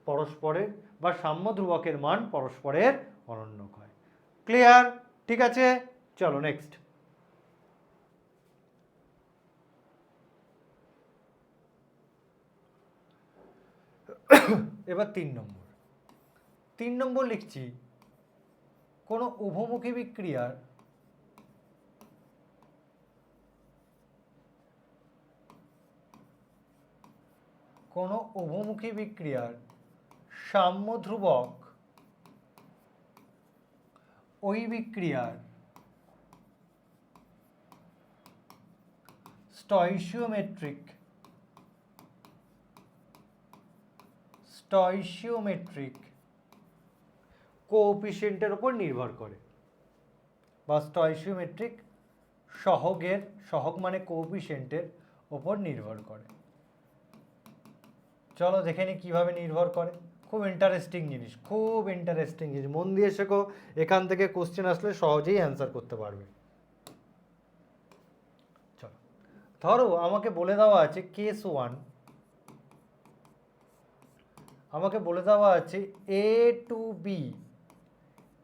পরস্পরের, বা সাম্য ধ্রুবকের মান পরস্পরের অনন্যক হয়। ক্লিয়ার? ঠিক আছে, চলো নেক্সট। এবার 3 নম্বর লিখছি, কোনো উভমুখী বিক্রিয়ার সাম্য ধ্রুবক ওই বিক্রিয়ার স্টয়চিওমেট্রিক কোএফিসিয়েন্টের উপর নির্ভর করে, বা স্টয়চিওমেট্রিক সহগ মানে কোএফিসিয়েন্টের উপর নির্ভর করে। চলো দেখে নি কিভাবে নির্ভর করে। খুব ইন্টারেস্টিং জিনিস, মন দিয়ে শেখো, এখান থেকে কোশ্চেন আসলে সহজেই অ্যান্সার করতে পারবে। চলো ধরো আমাকে বলে দেওয়া আছে কেস 1, আমাকে বলে দেওয়া আছে A to B,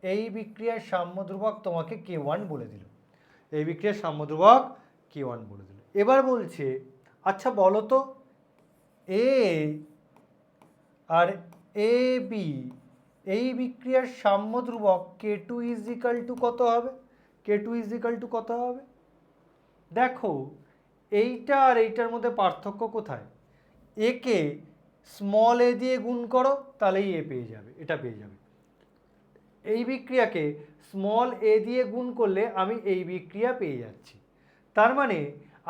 এই বিক্রিয়ার সাম্য ধ্রুবক তোমাকে k1 বলে দিল, এই বিক্রিয়ার সাম্য ধ্রুবক k1 বলে দিল। এবার বলছে আচ্ছা বলো তো A আর AB এই বিক্রিয়ার সাম্য ধ্রুবক k2 ইজিক্যাল টু কত হবে? দেখো এইটা আর এইটার মধ্যে পার্থক্য কোথায়? একে স্মল এ দিয়ে গুণ করো, তাহলেই এ পেয়ে যাবে, এটা পেয়ে যাবে। এই বিক্রিয়াকে স্মল এ দিয়ে গুণ করলে আমি এই বিক্রিয়া পেয়ে যাচ্ছি। তার মানে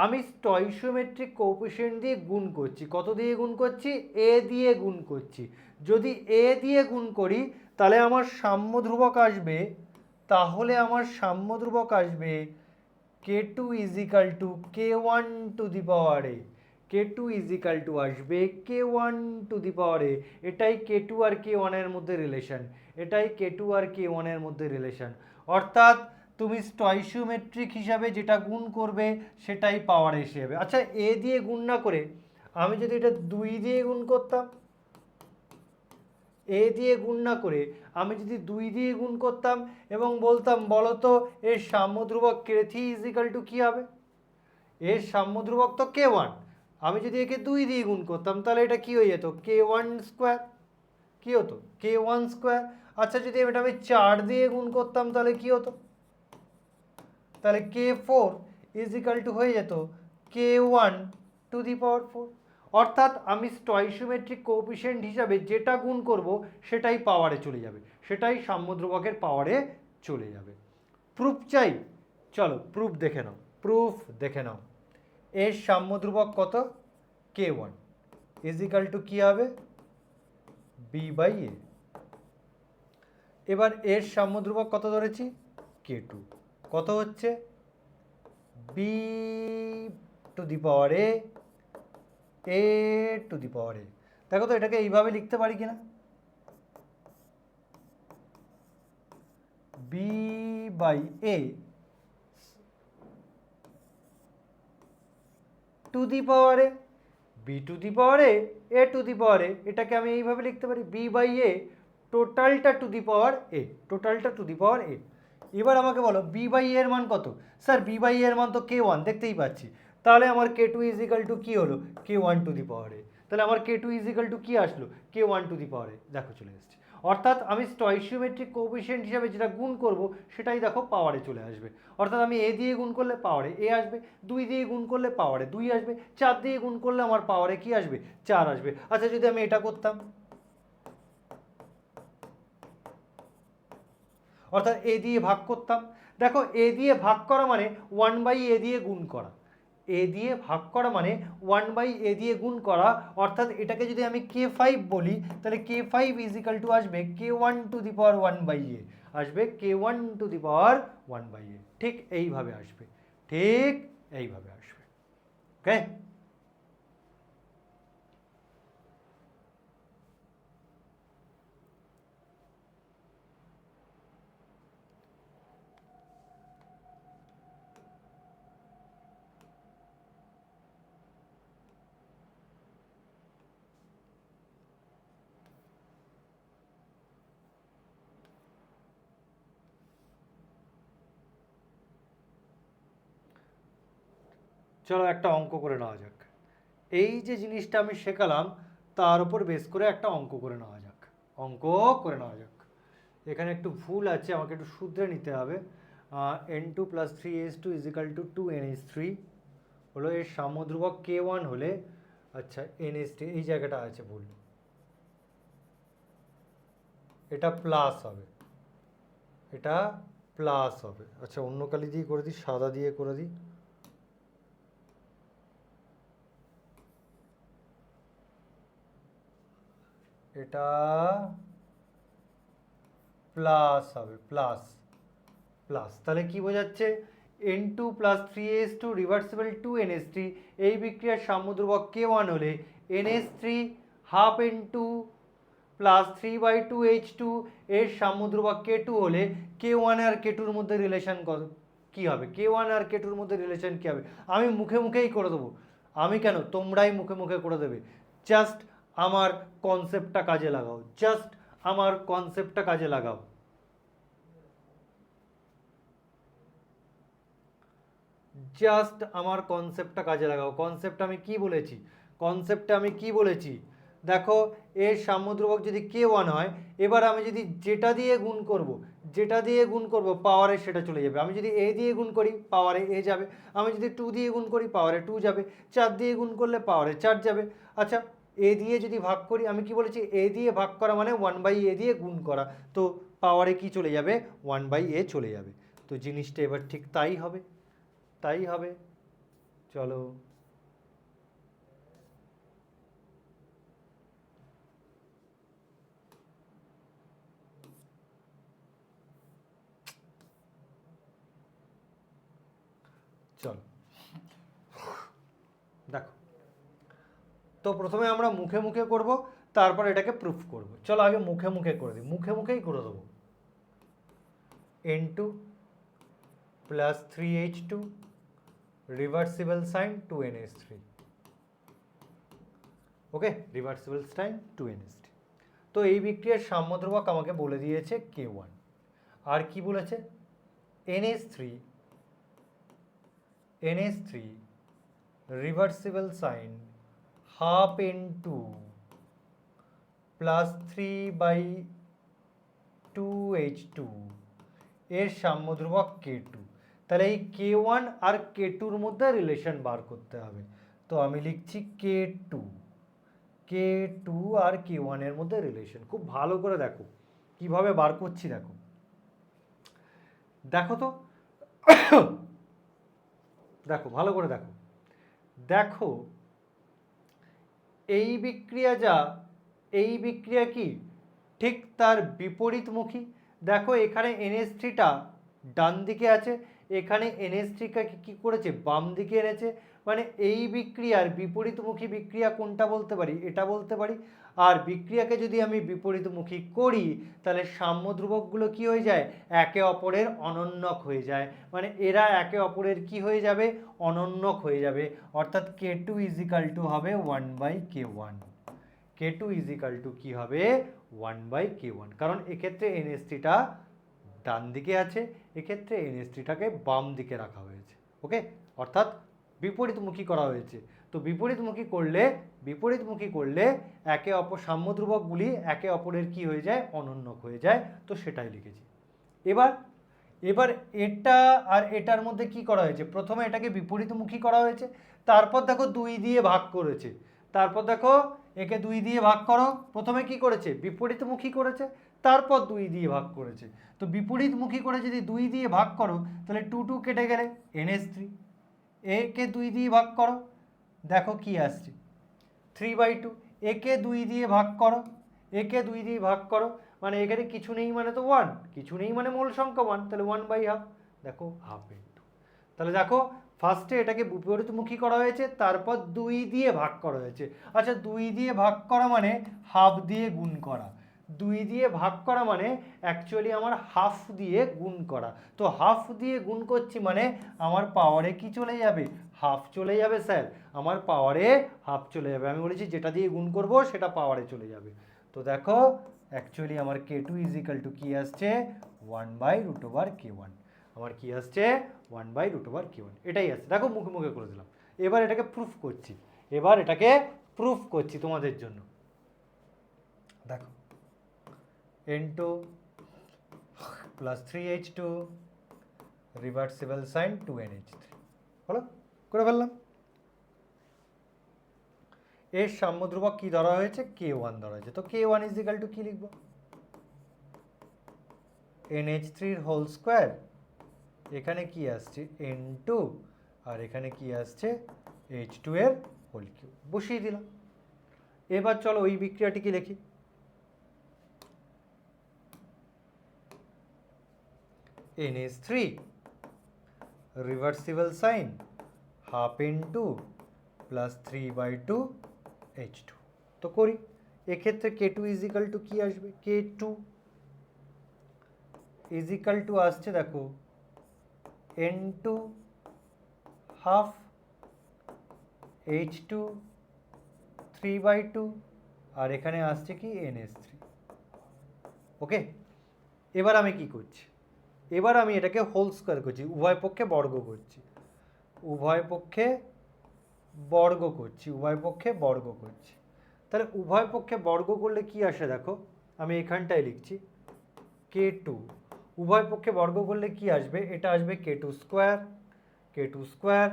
আমি স্টয়চিওমেট্রিক কোএফিসিয়েন্ট দিয়ে গুণ করছি। কত দিয়ে গুণ করছি? এ দিয়ে গুণ করছি। যদি এ দিয়ে গুণ করি তাহলে আমার সাম্য ধ্রুবক আসবে, k2 is equal to k1 to the power a। k2 is equal to আসবে k1 to the power a। এটাই k2 আর k1 এর মধ্যে রিলেশন, অর্থাৎ তুমি স্টয়চিওমেট্রিক হিসাবে যেটা গুণ করবে সেটাই পাওয়ার এসে যাবে। আচ্ছা এ দিয়ে গুণ না করে আমি যদি এটা 2 দিয়ে গুণ করতাম, এ দিয়ে গুণ না করে আমি যদি 2 দিয়ে গুণ করতাম এবং বলতাম বলো তো এর সাম্য ধ্রুবক k3 ইজিক্যাল টু কী হবে? এর সাম্য ধ্রুবক তো k1, আমি যদি একে 2 দিয়ে গুণ করতাম তাহলে এটা কি হয়ে যেত? k1 square. কি হতো? k1 square. আচ্ছা যদি এটা আমি 4 দিয়ে গুণ করতাম তাহলে কি হতো? তাহলে k4 ইজিক্যাল টু হয়ে যেত k1 টু দি পাওয়ার 4। অর্থাৎ আমি স্টয়সিওমেট্রিক কোএফিসিয়েন্ট হিসাবে যেটা গুণ করব সেটাই পাওয়ারে চলে যাবে, সেটাই সাম্য ধ্রুবকের পাওয়ারে চলে যাবে। প্রুফ চাই? চলো প্রুফ দেখে নাও, প্রুফ দেখে নাও। এর সাম্য ধ্রুবক কত? k1 ইজিক্যাল টু কী হবে? b/a। এবার এর সাম্য ধ্রুবক কত ধরেছি? k2। কত হচ্ছে? b two the power a two the power a। দেখো তো এটাকে এইভাবে লিখতে পারি কিনা? b/a two the power a, b two the power a two the power a, এটাকে আমি এইভাবে লিখতে পারি b/a টোটালটা টু দি পাওয়ার a, টোটালটা টু দি পাওয়ার a। এবার আমাকে বলো b/a এর মান কত? স্যার b/a এর মান তো k1 দেখতেই পাচ্ছি, তাহলে আমার k2 ইজিক্যাল টু কী হলো? k1 to the power a। তাহলে আমার k2 ইজিক্যাল টু কী আসলো? k1 to the power a। দেখো চলে এসেছে। অর্থাৎ আমি স্টয়সিওমেট্রিক কোএফিসিয়েন্ট হিসাবে যেটা গুণ করব সেটাই দেখো পাওয়ারে চলে আসবে। অর্থাৎ আমি a দিয়ে গুণ করলে পাওয়ারে a আসবে, 2 দিয়ে গুণ করলে পাওয়ারে 2 আসবে, 4 দিয়ে গুণ করলে আমার পাওয়ারে কি আসবে? 4 আসবে। আচ্ছা যদি আমি এটা করতাম, অর্থাৎ a দিয়ে ভাগ করতাম, দেখো a দিয়ে ভাগ করা মানে 1/a দিয়ে গুণ করা, a দিয়ে ভাগ করা মানে 1/a দিয়ে গুণ করা। অর্থাৎ এটাকে যদি আমি k5 বলি তাহলে k5 ইজিক্যাল টু আসবে k1 to the power 1/a, আসবে k1 to the power 1/a। ঠিক এইভাবে আসবে, ঠিক এইভাবে আসবে। ওকে, চলো একটা অঙ্ক করে নেওয়া যাক। এই যে জিনিসটা আমি শেখালাম তার উপর বেস করে একটা অঙ্ক করে নেওয়া যাক, অঙ্ক করে নেওয়া যাক। এখানে একটু ভুল আছে, আমাকে একটু শুধরে নিতে হবে। n2 plus 3h2 is equal two 2nh3 হলো এর সাম্য ধ্রুবক k1 হলে, আচ্ছা nh3 এই জায়গাটা আছে ভুল, এটা প্লাস হবে, এটা প্লাস হবে। আচ্ছা অন্য কালি দিয়ে করে দিই, সাদা দিয়ে করে দিই। এটা প্লাস হবে, প্লাস প্লাস, তাহলে কি বোঝাচ্ছে? n2 plus 3h2 reversible 2nh3 এই বিক্রিয়ার সাম্য ধ্রুবক k1 হলে nh3 half n2 plus 3/2h2 এর সাম্য ধ্রুবক k2 হলে k1 আর k2-র মধ্যে রিলেশন কত কি হবে? k1 আর k2-র মধ্যে রিলেশন কি হবে? আমি মুখে মুখেই করে দেবো। আমি কেন, তোমরাই মুখে মুখে করে দেবে। জাস্ট আমার কনসেপ্টটা কাজে লাগাও, জাস্ট আমার কনসেপ্টটা কাজে লাগাও। জাস্ট আমার কনসেপ্টটা কাজে লাগাও। কনসেপ্ট আমি কি বলেছি? কনসেপ্টে আমি কি বলেছি? দেখো এর সাম্য ধ্রুবক যদি k1 হয়, এবার আমি যদি যেটা দিয়ে গুণ করব, যেটা দিয়ে গুণ করব পাওয়ারে সেটা চলে যাবে। আমি যদি a দিয়ে গুণ করি পাওয়ারে a যাবে, আমি যদি 2 দিয়ে গুণ করি পাওয়ারে 2 যাবে, 4 দিয়ে গুণ করলে পাওয়ারে 4 যাবে। আচ্ছা a দিয়ে যদি ভাগ করি, আমি কি বলেছি? a দিয়ে ভাগ করা মানে 1/a দিয়ে গুণ করা, তো পাওয়ারে কি চলে যাবে? 1/a চলে যাবে। তো জিনিসটা এবার ঠিক তাই হবে, তাই হবে। চলো চলো দেখো, তো প্রথমে আমরা মুখে মুখে করব, তারপর এটাকে প্রুফ করব। চলো আগে মুখে মুখে করে দিই, মুখে মুখেই করে দেবো। n2 plus 3h2 reversible sign 2nh3 okay, reversible sign 2NH3। তো এই বিক্রিয়ার সাম্য ধ্রুবক আমাকে বলে দিয়েছে K1, আর কি বলেছে NH3 reversible sign half N2 plus 3/2H2 এর সাম্য ধ্রুবক K2। তাহলে এই K1 আর K2-র মধ্যে রিলেশন বার করতে হবে। তো আমি লিখছি K2 আর K1 এর মধ্যে রিলেশন। খুব ভালো করে দেখো কিভাবে বার করছি। দেখো তো দেখো ভালো করে দেখো এই বিক্রিয়া কি ঠিক তার বিপরীতমুখী। দেখো এখানে NH3টা ডান দিকে আছে, এখানে NH3কে কি করেছে বাম দিকে এনেছে। মানে এই বিক্রিয়ার বিপরীতমুখী বিক্রিয়া কোনটা বলতে পারি, এটা বলতে পারি। আর বিক্রিয়াকে যদি আমি বিপরীতমুখী করি তাহলে সাম্য ধ্রুবকগুলো কি হয়ে যায়, একে অপরের অনন্যক হয়ে যায়। মানে এরা একে অপরের কি হয়ে যাবে, অনন্যক হয়ে যাবে। অর্থাৎ K2 হবে 1/K1। K2 কি হবে 1/K1, কারণ এক্ষেত্রে NH3টা ডান দিকে আছে, এক্ষেত্রে NH3টাকে বাম দিকে রাখা হয়েছে। ওকে, অর্থাৎ বিপরীতমুখী করা হয়েছে। তো বিপরীতমুখী করলে একে অপর সাম্য ধ্রুবকগুলি একে অপরের কি হয়ে যায়, অনন্যক হয়ে যায়। তো সেটাই লিখেছি। এবার এটা আর এটার মধ্যে কি করা হয়েছে, প্রথমে এটাকে বিপরীতমুখী করা হয়েছে, তারপর দেখো 2 দিয়ে ভাগ করেছে। তারপর দেখো একে 2 দিয়ে ভাগ করো, প্রথমে কি করেছে বিপরীতমুখী করেছে, তারপর 2 দিয়ে ভাগ করেছে। তো বিপরীতমুখী করে যদি 2 দিয়ে ভাগ করো তাহলে 2 কেটে গেলে NH3, একে 2 দিয়ে ভাগ করো, দেখো কি আসছে 3/2। একে 2 দিয়ে ভাগ করো, মানে এখানে কিছু নেই মানে তো 1, কিছু নেই মানে মূল সংখ্যা 1, তাহলে 1/2। দেখো হাফ ইনটু, তাহলে দেখো ফার্স্টে এটাকে বিপরীতমুখী করা হয়েছে, তারপর 2 দিয়ে ভাগ করা হয়েছে। আচ্ছা 2 দিয়ে ভাগ করা মানে হাফ দিয়ে গুণ করা, 2 দিয়ে ভাগ করা মানে অ্যাকচুয়ালি আমার হাফ দিয়ে গুণ করা। তো হাফ দিয়ে গুণ করছি মানে আমার পাওয়ারে কি চলে যাবে, হাফ চলে যাবে স্যার, আমার পাওয়ারে হাফ চলে যাবে। আমি বলেছি যেটা দিয়ে গুণ করব সেটা পাওয়ারে চলে যাবে। তো দেখো অ্যাকচুয়ালি আমার K2 কি আসছে 1/√K1। আমার কি আসছে 1/√K1, এটাই আসছে। দেখো মুখে মুখে করে দিলাম। এবার এটাকে প্রুফ করছি তোমাদের জন্য। দেখো N2 plus 3H2 reversible sign 2NH3 হলো, করে ফেললাম। এর সাম্য ধ্রুবক কি ধরা হয়েছে, K1 ধরা হয়েছে। তো K1 কি লিখবো, NH3 হোল স্কোয়ার, এখানে কি আসছে N2, আর এখানে কি আসছে H2 এর হোল কিউব, বসিয়ে দিলাম। এবার চলো ওই বিক্রিয়াটিকে লিখি। NH3 reversible sign half N2 plus 3/2 H2। তো করি, এক্ষেত্রে K2 কি আসবে, K2 আসছে দেখো N2 হাফ H2 3/2, আর এখানে আসছে কি NH3। ওকে, এবার আমি কি করছি, এবার আমি এটাকে হোল স্কোয়ার করছি, উভয় পক্ষে বর্গ করছি। তাহলে উভয় পক্ষে বর্গ করলে কি আসে দেখো, আমি এখানটায় লিখছি K2, উভয় পক্ষে বর্গ করলে কি আসবে, এটা আসবে K2 স্কোয়ার,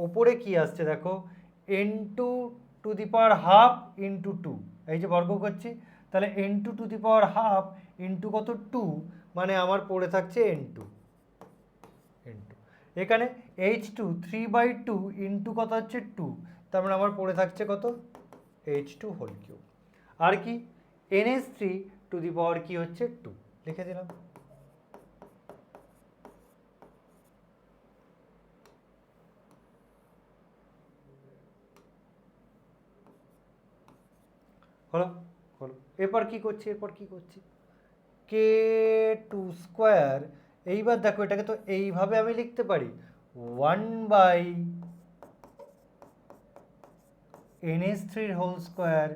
ওপরে কি আসছে দেখো N2 two the power half into 2, এই যে বর্গ করছি, তাহলে N2 two the power half into কত 2, মানে আমার পড়ে থাকছে N2। এখানে H2 3/2 ইন্টু কত হচ্ছে 2, তার মানে আমার পড়ে থাকছে কত H2 হোল কিউব। আর কি NH3 টু দি পাওয়ার কি হচ্ছে 2, লিখে দিলাম। হলো, এরপর কি করছি, K2 স্কোয়ার। এইবার দেখো এটাকে তো এইভাবে আমি লিখতে পারি 1/, NH3 whole square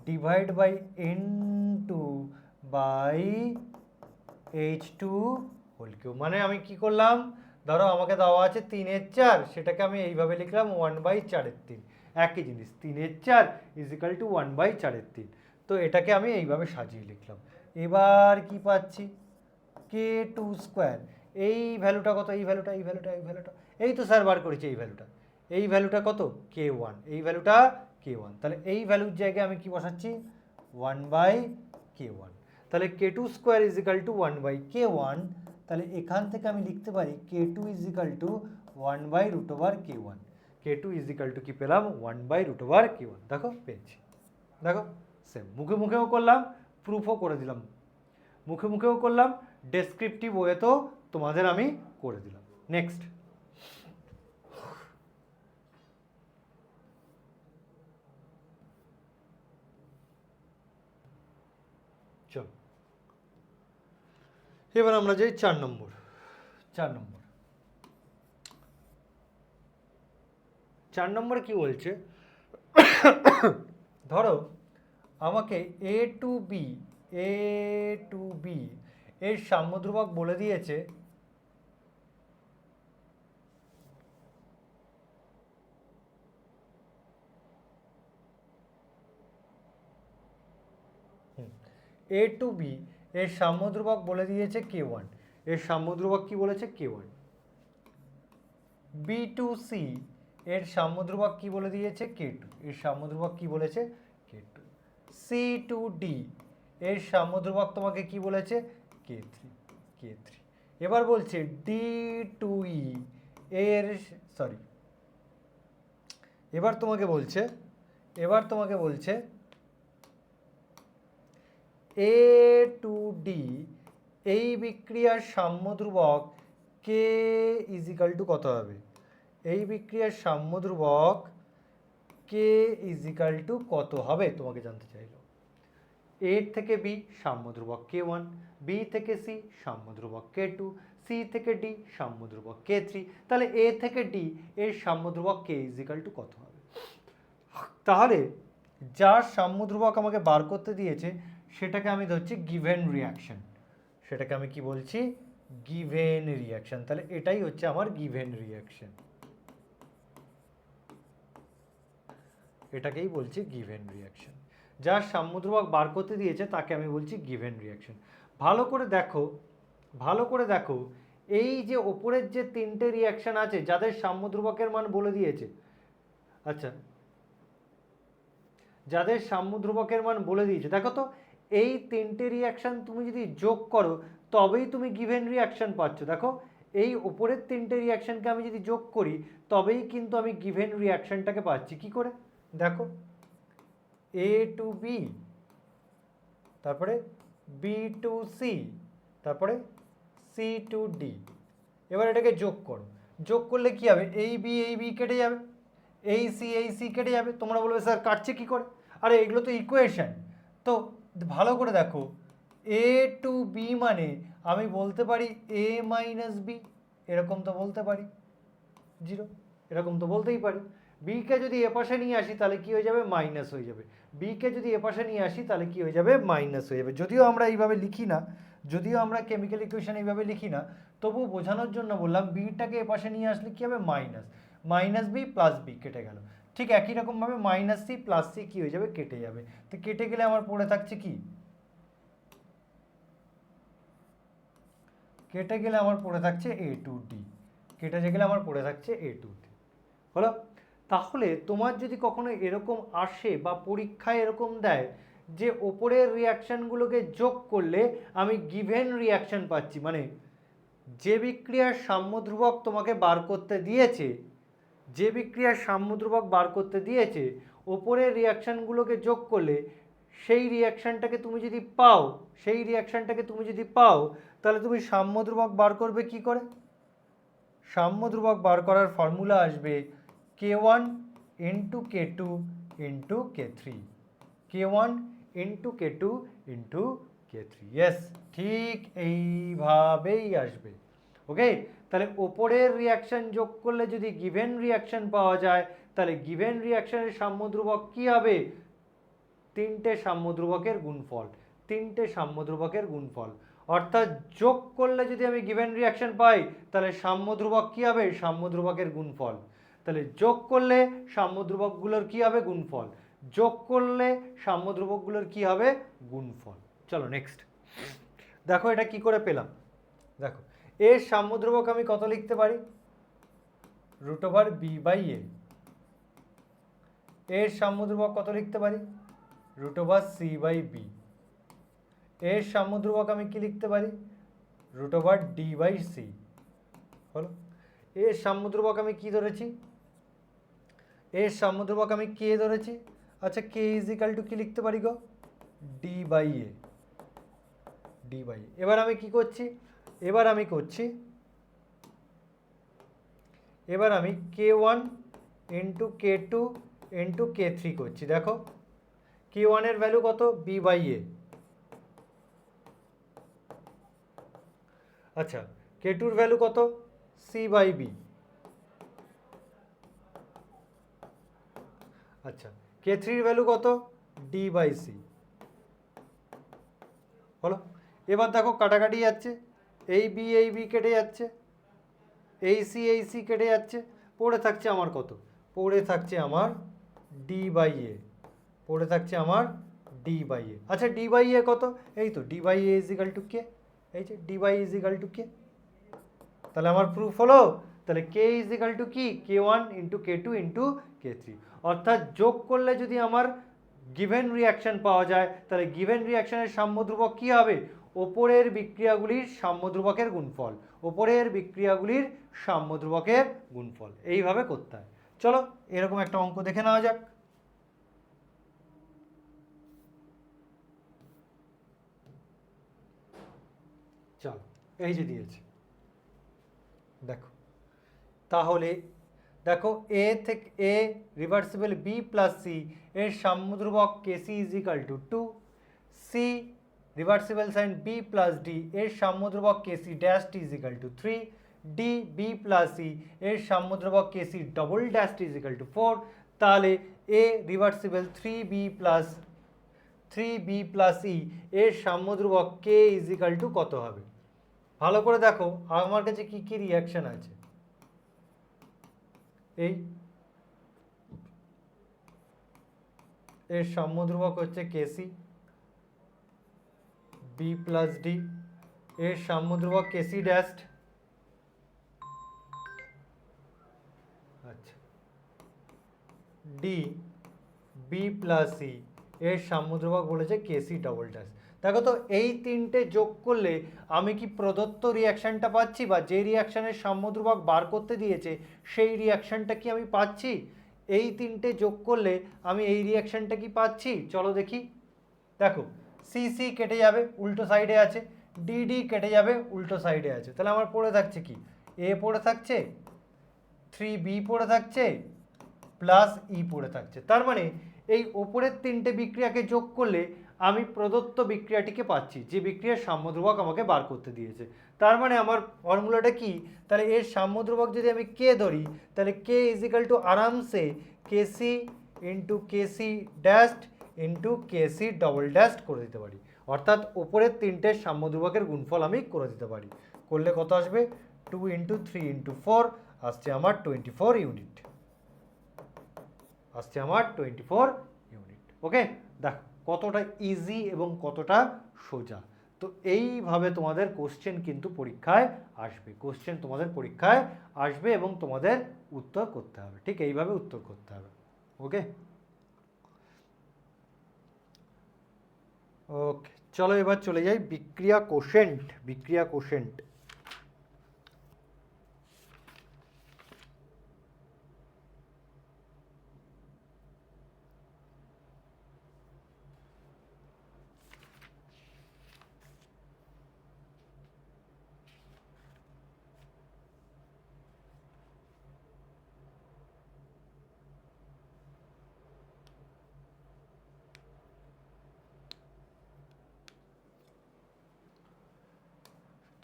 divide by N2 by H2 whole cube. মানে আমি কি করলাম, ধরো আমাকে দেওয়া আছে 3/4, সেটাকে আমি এইভাবে লিখলাম 1/4, একই জিনিস 3/4 ইজিক্যাল টু 1/4। তো এটাকে আমি এইভাবে সাজিয়ে লিখলাম। এবার কি পাচ্ছি, K2 স্কোয়ার, এই ভ্যালুটা কত, এই ভ্যালুটা, এই ভ্যালুটা, এই ভ্যালুটা, এই তো স্যার বার করেছি এই ভ্যালুটা, এই ভ্যালুটা কত K1, এই ভ্যালুটা K1। তাহলে এই ভ্যালুর জায়গায় আমি কি বসাচ্ছি 1/K1। তাহলে K2 square is equal two 1/K1। তাহলে এখান থেকে আমি লিখতে পারি K2 is equal two 1/√K1। K2 is equal two কি পেলাম 1/√K1। দেখো পেয়েছি, দেখো সেম মুখে মুখেও করলাম, প্রুফও করে দিলাম, মুখে মুখেও করলাম, ডেসক্রিপটিভ ওয়েতেও তোমাদের আমি করে দিলাম। নেক্সট, চলো এবার আমরা যাই 4 নম্বর। 4 নম্বরে কি বলছে, ধরো আমাকে এ টু বি এর সাম্যধ্রুবক বলে দিয়েছে এ টু বি এর সাম্যধ্রুবক বলে দিয়েছে K1, এর সাম্যধ্রুবক কি বলেছে K1। বি টু সি এর সাম্যধ্রুবক কি বলে দিয়েছে K2, এর সাম্যধ্রুবক কি বলেছে K2। সি টু ডি এর সাম্যধ্রুবক তোমাকে কি বলেছে K3। এবার বলছে ডি টু ই এর সরি এবার তোমাকে বলছে এ টু ডি এই বিক্রিয়ার সাম্যধ্রুবক কে ইজ ইকাল টু কত হবে, এই বিক্রিয়ার সাম্যধ্রুবক কে ইজ ইকাল টু কত হবে তোমাকে জানতে চাইলো। এ থেকে বি সাম্যধ্রুবক K1, বি থেকে সি সাম্যধ্রুবক K2, সি থেকে ডি সাম্যধ্রুবক K3। তাহলে এ থেকে ডি এর সাম্যধ্রুবক কে ইজ ইকাল টু কত হবে। তাহলে যার সাম্যধ্রুবক আমাকে বার করতে দিয়েছে সেটাকে আমি ধরছি গিভেন রিয়াকশন, সেটাকে আমি কি বলছি গিভেন রিয়াকশন। তাহলে এটাই হচ্ছে আমার গিভেন রিয়াকশন, এটাকেই বলছি গিভেন রিয়াকশন। যার সাম্যধ্রুবক বার করতে দিয়েছে তাকে আমি বলছি গিভেন রিয়াকশন। ভালো করে দেখো এই যে ওপরের যে তিনটে রিয়াকশন আছে যাদের সাম্যধ্রুবকের মান বলে দিয়েছে, আচ্ছা যাদের সাম্যধ্রুবকের মান বলে দিয়েছে, দেখো তো এই তিনটে রিয়াকশন তুমি যদি যোগ করো তবেই তুমি গিভেন রিয়াকশন পাচ্ছ। দেখো এই ওপরের তিনটে রিয়াকশনকে আমি যদি যোগ করি তবেই কিন্তু আমি গিভেন রিয়াকশনটাকে পাচ্ছি। কি করে দেখো, এ টু বি, তারপরে বি টু সি, তারপরে সি টু ডি। এবার এটাকে যোগ করো, যোগ করলে কি হবে, এই বি কেটে যাবে, এই সি কেটে যাবে। তোমরা বলবে স্যার কাটছে কি করে, আরে এগুলো তো ইকুয়েশন। তো ভালো করে দেখো, এ টু বি মানে আমি বলতে পারি এ মাইনাস বি, এরকম তো বলতে পারি, 0 এরকম তো বলতেই পারি। বিকে যদি এপাশে নিয়ে আসি তাহলে কি হয়ে যাবে মাইনাস হয়ে যাবে, বিকে যদি এপাশে নিয়ে আসি তাহলে কি হয়ে যাবে মাইনাস হয়ে যাবে। যদিও আমরা এইভাবে লিখি না, যদিও আমরা কেমিক্যাল ইকুয়েশন এইভাবে লিখি না, তবুও বোঝানোর জন্য বললাম বিটাকে এপাশে নিয়ে আসলে কি হবে মাইনাস বি প্লাস বি কেটে গেল। ঠিক একই রকমভাবে মাইনাস সি প্লাস সি কি হয়ে যাবে কেটে যাবে। তো কেটে গেলে আমার পড়ে থাকছে কি, কেটে গেলে আমার পড়ে থাকছে এ টু ডি, কেটে গেলে আমার পড়ে থাকছে এ টু ডি। হলো। তাহলে তোমার যদি কখনো এরকম আসে বা পরীক্ষায় এরকম দেয় যে ওপরের রিয়াকশানগুলোকে যোগ করলে আমি গিভেন রিয়াকশান পাচ্ছি, মানে যে বিক্রিয়ার সাম্যধ্রুবক তোমাকে বার করতে দিয়েছে, যে বিক্রিয়ার সাম্যধ্রুবক বার করতে দিয়েছে ওপরের রিয়াকশানগুলোকে যোগ করলে সেই রিয়াকশানটাকে তুমি যদি পাও তাহলে তুমি সাম্যধ্রুবক বার করবে কি করে, সাম্যধ্রুবক বার করার ফর্মুলা আসবে K1 into K2 into K3, K1 into K2 into K3। Yes, ঠিক এইভাবেই আসবে। ওকে, তাহলে ওপরের রিয়াকশন যোগ করলে যদি গিভেন রিয়াকশন পাওয়া যায়, তাহলে গিভেন রিয়াকশনের সাম্য ধ্রুবক কি হবে? তিনটে সাম্য ধ্রুবকের গুণফল, তিনটে সাম্য ধ্রুবকের গুণফল। অর্থাৎ যোগ করলে যদি আমি গিভেন রিয়াকশন পাই, তাহলে সাম্য ধ্রুবক কি হবে? সাম্য ধ্রুবকের গুণফল। তাহলে যোগ করলে সাম্য ধ্রুবকগুলোর কি হবে? গুণফল। যোগ করলে সাম্য ধ্রুবকগুলোর কি হবে? গুণফল। চলো নেক্সট দেখো এটা কি করে পেলাম। দেখো এর সাম্য ধ্রুবক আমি কত লিখতে পারি? √b/a। এর সাম্য ধ্রুবক কত লিখতে পারি? √c/b। এর সাম্য ধ্রুবক আমি কি লিখতে পারি? √d/c। হলো। এর সাম্য ধ্রুবক আমি কি ধরেছি? এর সাম্য ধ্রুবক আমি কে ধরেছি। আচ্ছা k = কি লিখতে পারি গো? d/a। এবার আমি কি করছি? এবার আমি k1 × k2 × k3 করছি। দেখো k1 এর ভ্যালু কত? b/a। আচ্ছা k2 এর ভ্যালু কত? c/b। আচ্ছা k3 এর ভ্যালু কত? d/c। হলো। এবার দেখো কাটাকাটি যাচ্ছে, এই বি কেটে যাচ্ছে, এই সি কেটে যাচ্ছে, পড়ে থাকছে আমার কত? পড়ে থাকছে আমার d/a। পড়ে থাকছে আমার d/a। আচ্ছা d/a কত? এই তো d/a = k। এই যে d/a = k। তাহলে আমার প্রুফ হলো। তাহলে k = কি? k1 × k2 × k3। অর্থাৎ যোগ করলে যদি আমার গিভেন রিয়াকশন পাওয়া যায়, তাহলে গিভেন রিয়াকশনের সাম্য ধ্রুবক কি হবে? ওপরের বিক্রিয়াগুলির সাম্য ধ্রুবকের গুণফল। ওপরের বিক্রিয়াগুলির সাম্য ধ্রুবকের গুণফল। এইভাবে করতে হয়। চলো এরকম একটা অঙ্ক দেখে নেওয়া যাক। চলো এই যে দিয়েছে, দেখো তাহলে দেখো এ থেকে A reversible B plus C এর সাম্য ধ্রুবক KC = 2। C reversible sign B plus D এর সাম্য ধ্রুবক কেসি ড্যাশ টি = 3। ডি বি প্লাস সি এর সাম্য ধ্রুবক কেসি ডবল ড্যাশ টি = 4। তাহলে এ রিভার্সিবল 3b প্লাস ই এর সাম্য ধ্রুবক কে = কত হবে? ভালো করে দেখো আমার কাছে কি কি রিয়াকশন আছে। এই এর সাম্য ধ্রুবক হচ্ছে কেসি বি প্লাস ডি এর সাম্য ধ্রুবক কেসি ড্যাস্ট। আচ্ছা ডি বি প্লাস সি এর সাম্য ধ্রুবক বলেছে কেসি ডবল ড্যাশ। দেখো তো এই তিনটে যোগ করলে আমি কি প্রদত্ত রিয়াকশনটা পাচ্ছি, বা যে রিয়াকশনের সাম্য ধ্রুবক বার করতে দিয়েছে সেই রিয়াকশনটা কি আমি পাচ্ছি? এই তিনটে যোগ করলে আমি এই রিয়াকশনটা কি পাচ্ছি? চলো দেখি। দেখো সি কেটে যাবে, উল্টো সাইডে আছে। ডি কেটে যাবে, উল্টো সাইডে আছে। তাহলে আমার পড়ে থাকছে কি? এ পড়ে থাকছে, 3b পড়ে থাকছে, প্লাস ই পড়ে থাকছে। তার মানে এই ওপরের তিনটে বিক্রিয়াকে যোগ করলে আমি প্রদত্ত বিক্রিয়াটিকে পাচ্ছি, যে বিক্রিয়ার সাম্য ধ্রুবক আমাকে বার করতে দিয়েছে। তার মানে আমার ফর্মুলাটা কি? তাহলে এর সাম্য ধ্রুবক যদি আমি কে ধরি, তাহলে কে = আরামসে কেসি ইন্টু কেসি ড্যাস্ট ইন্টু কেসি ডবল ড্যাস্ট করে দিতে পারি। অর্থাৎ ওপরের তিনটে সাম্য ধ্রুবকের গুণফল আমি করে দিতে পারি। করলে কত আসবে? 2 × 3 × 4 আসছে আমার 24 ইউনিট। আসছে আমার 24 ইউনিট। ওকে, দেখো কতটা ইজি এবং কতটা সোজা। তো এইভাবে তোমাদের কোশ্চেন কিন্তু পরীক্ষায় আসবে। কোশ্চেন তোমাদের পরীক্ষায় আসবে এবং তোমাদের উত্তর করতে হবে। ঠিক এইভাবে উত্তর করতে হবে। ওকে ওকে, চলো এবার চলে যাই বিক্রিয়া কোশেন্ট। বিক্রিয়া কোশেন্ট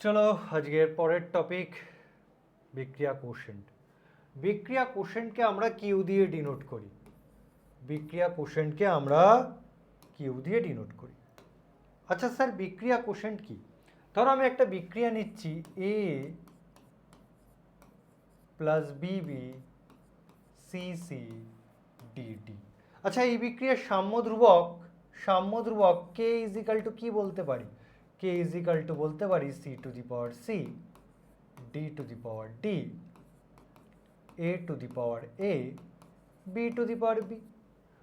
চলো আজকের পরের টপিক বিক্রিয়া কোশেন্ট। বিক্রিয়া কোশেন্টকে আমরা কিউ দিয়ে ডিনোট করি। বিক্রিয়া কোশেন্টকে আমরা কিউ দিয়ে ডিনোট করি। আচ্ছা স্যার, বিক্রিয়া কোশেন্ট কি? ধরো আমি একটা বিক্রিয়া নিচ্ছি এ প্লাস বিবি সিসি ডিডি। আচ্ছা, এই বিক্রিয়ার সাম্য ধ্রুবক কে ইজিক্যাল টু কি বলতে পারি? কে ইজিক্যাল টু বলতে পারি C to the power C, D to the power D, A to the power A, B to the power B.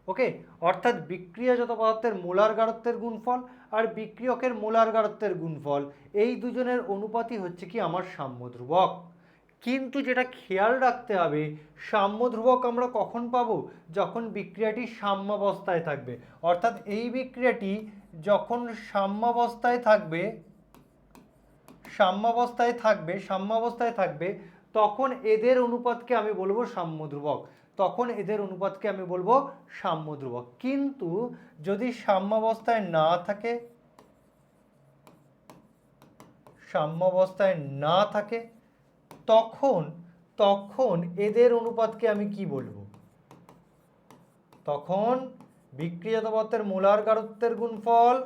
Okay, অর্থাৎ বিক্রিয়াজাত পদার্থের মোলার গাঢ়ত্বের গুণফল আর বিক্রিয়কের মোলার গাঢ়ত্বের গুণফল, এই দুজনের অনুপাতই হচ্ছে কি আমার সাম্য ধ্রুবক। কিন্তু যেটা খেয়াল রাখতে হবে, সাম্য ধ্রুবক আমরা কখন পাবো? যখন বিক্রিয়াটি সাম্যাবস্থায় থাকবে। অর্থাৎ এই বিক্রিয়াটি যখন সাম্যাবস্থায় থাকবে তখন এদের অনুপাতকে আমি বলবো সাম্য ধ্রুবক। কিন্তু যদি সাম্যাবস্থায় না থাকে তখন এদের অনুপাতকে আমি কি বলবো? তখন বিক্রিয়াজাত পদার্থের মোলার গাঢ়ত্বের গুণফল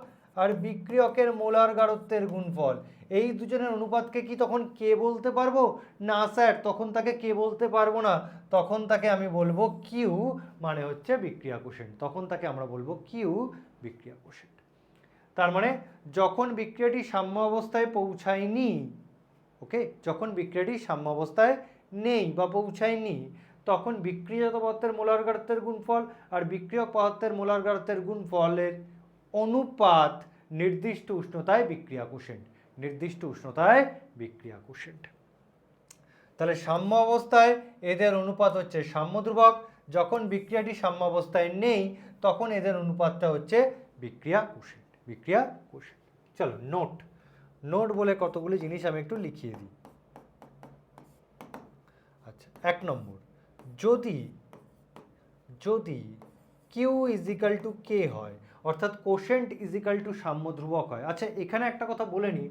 আর বিক্রিয়কের মোলার গাঢ়ত্বের গুণফল, এই দুজনের অনুপাতকে কি তখন কে বলতে পারবো? না স্যার, তখন তাকে কে বলতে পারবো না, তখন তাকে আমি বলবো কিউ, মানে হচ্ছে বিক্রিয়া কোশেন্ট। তখন তাকে আমরা বলবো কিউ, বিক্রিয়া কোশেন্ট। তার মানে যখন বিক্রিয়াটি সাম্য অবস্থায় পৌঁছায়নি, ওকে, যখন বিক্রিয়াটি সাম্য অবস্থায় নেই বা পৌঁছায়নি, তখন বিক্রিয়াজাত পদার্থের মোলার গাঢ়ত্বের গুণফল আর বিক্রিয়ক পদার্থের মোলার গাঢ়ত্বের গুণফলের অনুপাত নির্দিষ্ট উষ্ণতায় বিক্রিয়া কোশেন্ট। তাহলে সাম্য অবস্থায় এদের অনুপাত হচ্ছে সাম্য ধ্রুবক, যখন বিক্রিয়াটি সাম্য অবস্থায় নেই তখন এদের অনুপাতটা হচ্ছে বিক্রিয়া কোশেন্ট। চলো নোট বলে কতগুলি জিনিস আমি একটু লিখিয়ে দিই। আচ্ছা, 1 নম্বর, যদি কিউ ইজিক্যাল টু কে হয়, অর্থাৎ কোশেন্ট ইজিক্যাল টু সাম্য ধ্রুবক হয়। আচ্ছা, এখানে একটা কথা বলে নিই,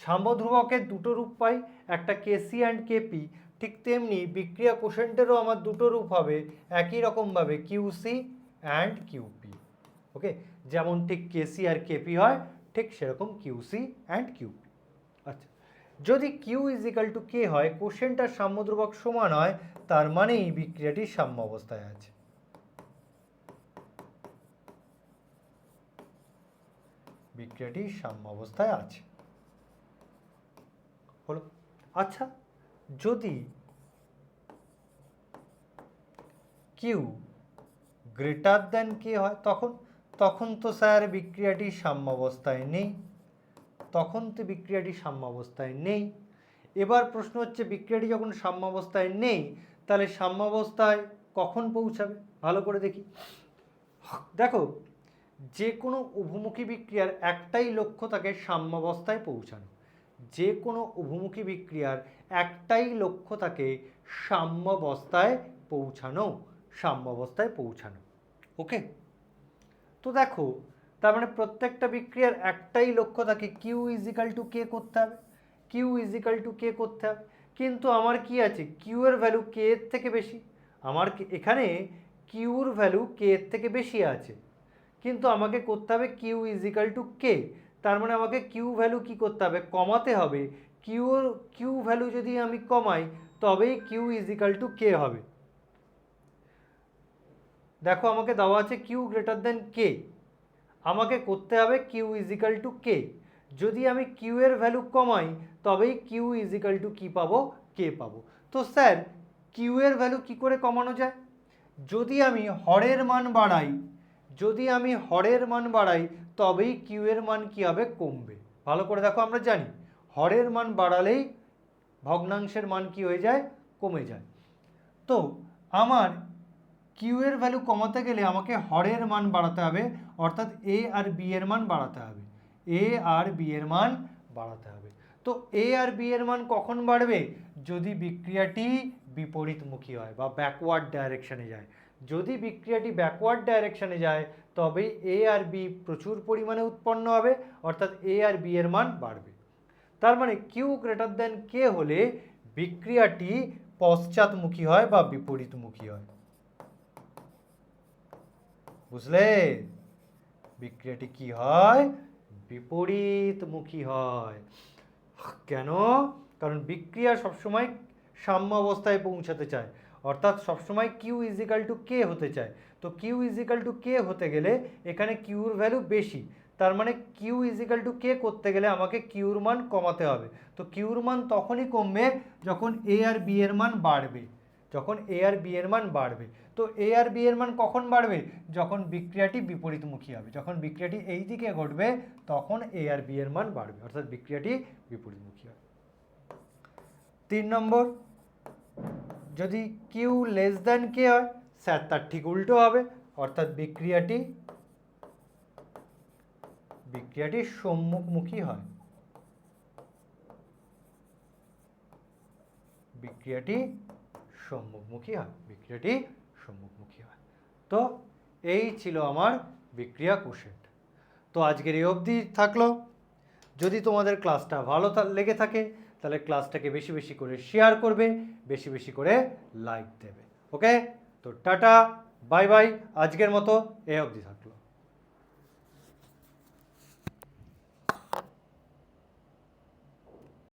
সাম্য ধ্রুবকের দুটো রূপ পাই, একটা কেসি অ্যান্ড কেপি। ঠিক তেমনি বিক্রিয়া কোশেন্টেরও আমার দুটো রূপ হবে একই রকমভাবে, কিউসি অ্যান্ড কিউপি। ওকে, যেমন ঠিক কেসি আর কেপি হয়, ঠিক সেরকম কিউসি অ্যান্ড কিউপি। আচ্ছা, যদি কিউ ইজিক্যাল টু কে হয়, কোশেন্ট আর সাম্য ধ্রুবক সমান হয়, তার মানে এই বিক্রিয়াটি সাম্য অবস্থায় আছে। হলো। আচ্ছা, যদি কিউ গ্রেটার দেন কে হয়, তখন তো স্যার বিক্রিয়াটি সাম্যাবস্থায় নেই। এবার প্রশ্ন হচ্ছে, বিক্রিয়াটি যখন সাম্যাবস্থায় নেই, তাহলে সাম্যাবস্থায় কখন পৌঁছাবে? ভালো করে দেখি। দেখো, যে কোনো উভমুখী বিক্রিয়ার একটাই লক্ষ্য থাকে সাম্যাবস্থায় পৌঁছানো। ওকে, তো দেখো, তার মানে প্রত্যেকটা বিক্রিয়ার একটাই লক্ষ্য থাকে কিউ ইজিক্যাল টু কে করতে হবে। কিন্তু আমার কি আছে, কিউ এর ভ্যালু কে এর থেকে বেশি। এখানে কিউর ভ্যালু কে এর থেকে বেশি আছে, কিন্তু আমাকে করতে হবে কিউ ইজিক্যাল টু কে। তার মানে আমাকে কিউ ভ্যালু কি করতে হবে? কমাতে হবে। কিউ ভ্যালু যদি আমি কমাই, তবেই কিউ ইজিক্যাল টু কে হবে। দেখো, আমাকে দেওয়া আছে কিউ গ্রেটার দেন কে, আমাকে করতে হবে কিউ ইজিক্যাল টু কে। যদি আমি কিউ এর ভ্যালু কমাই, তবেই কিউ ইজিক্যাল টু কি পাবো? কে পাবো। তো স্যার, কিউ এর ভ্যালু কি করে কমানো যায়? যদি আমি হরের মান বাড়াই, তবেই কিউ এর মান কি হবে? কমবে। ভালো করে দেখো, আমরা জানি হরের মান বাড়ালেই ভগ্নাংশের মান কি হয়ে যায়? কমে যায়। তো আমার কিউ এর ভ্যালু কমাতে গেলে আমাকে হরের মান বাড়াতে হবে, অর্থাৎ এ আর বি এর মান বাড়াতে হবে। তো এ আর বি এর মান কখন বাড়বে? যদি বিক্রিয়াটি বিপরীতমুখী হয় বা ব্যাকওয়ার্ড ডাইরেকশনে যায়। যদি বিক্রিয়াটি ব্যাকওয়ার্ড ডাইরেকশনে যায়, তবে এ আর বি প্রচুর পরিমাণে উৎপন্ন হবে, অর্থাৎ এ আর বি এর মান বাড়বে। তার মানে কিউ গ্রেটার দেন কে হলে বিক্রিয়াটি পশ্চাৎমুখী হয় বা বিপরীতমুখী হয়। বুঝলে? বিক্রিয়াটি কি হয়? বিপরীতমুখী হয়। কেন? কারণ বিক্রিয়া সবসময় সাম্য অবস্থায় পৌঁছাতে চায়, অর্থাৎ সবসময় কিউ ইজিক্যাল টু কে হতে চায়। তো কিউ ইজিক্যাল টু কে হতে গেলে এখানে কিউর ভ্যালু বেশি, তার মানে কিউ ইজিক্যাল টু কে করতে গেলে আমাকে কিউর মান কমাতে হবে। তো কিউর মান তখনই কমবে যখন এ আর বি এর মান বাড়বে, যখন এ আর বি এর মান বাড়বে। তো এ আর বি এর মান কখন বাড়বে? যখন বিক্রিয়াটি বিপরীতমুখী হবে, যখন বিক্রিয়াটি এই দিকে ঘটবে তখন এ আর বি এর মান বাড়বে, অর্থাৎ বিক্রিয়াটি বিপরীতমুখী হবে। 3 নম্বর, যদি কিউ লেস দ্যান কে হয়, স্যার তার ঠিক উল্টো হবে, অর্থাৎ বিক্রিয়াটি সম্মুখমুখী হয়, বিক্রিয়াটি সম্মুখমুখী হয়, বিক্রিয়াটি সম্মুখমুখী হয়। তো এই ছিল আমার বিক্রিয়া কোষেট। তো আজকের এই অবধি থাকলো। যদি তোমাদের ক্লাসটা ভালো লেগে থাকে তাহলে ক্লাসটাকে বেশি বেশি করে শেয়ার করবে, বেশি বেশি করে লাইক দেবে। ওকে, তো টাটা, বাই বাই, আজকের মতো এই অবধি থাকলো।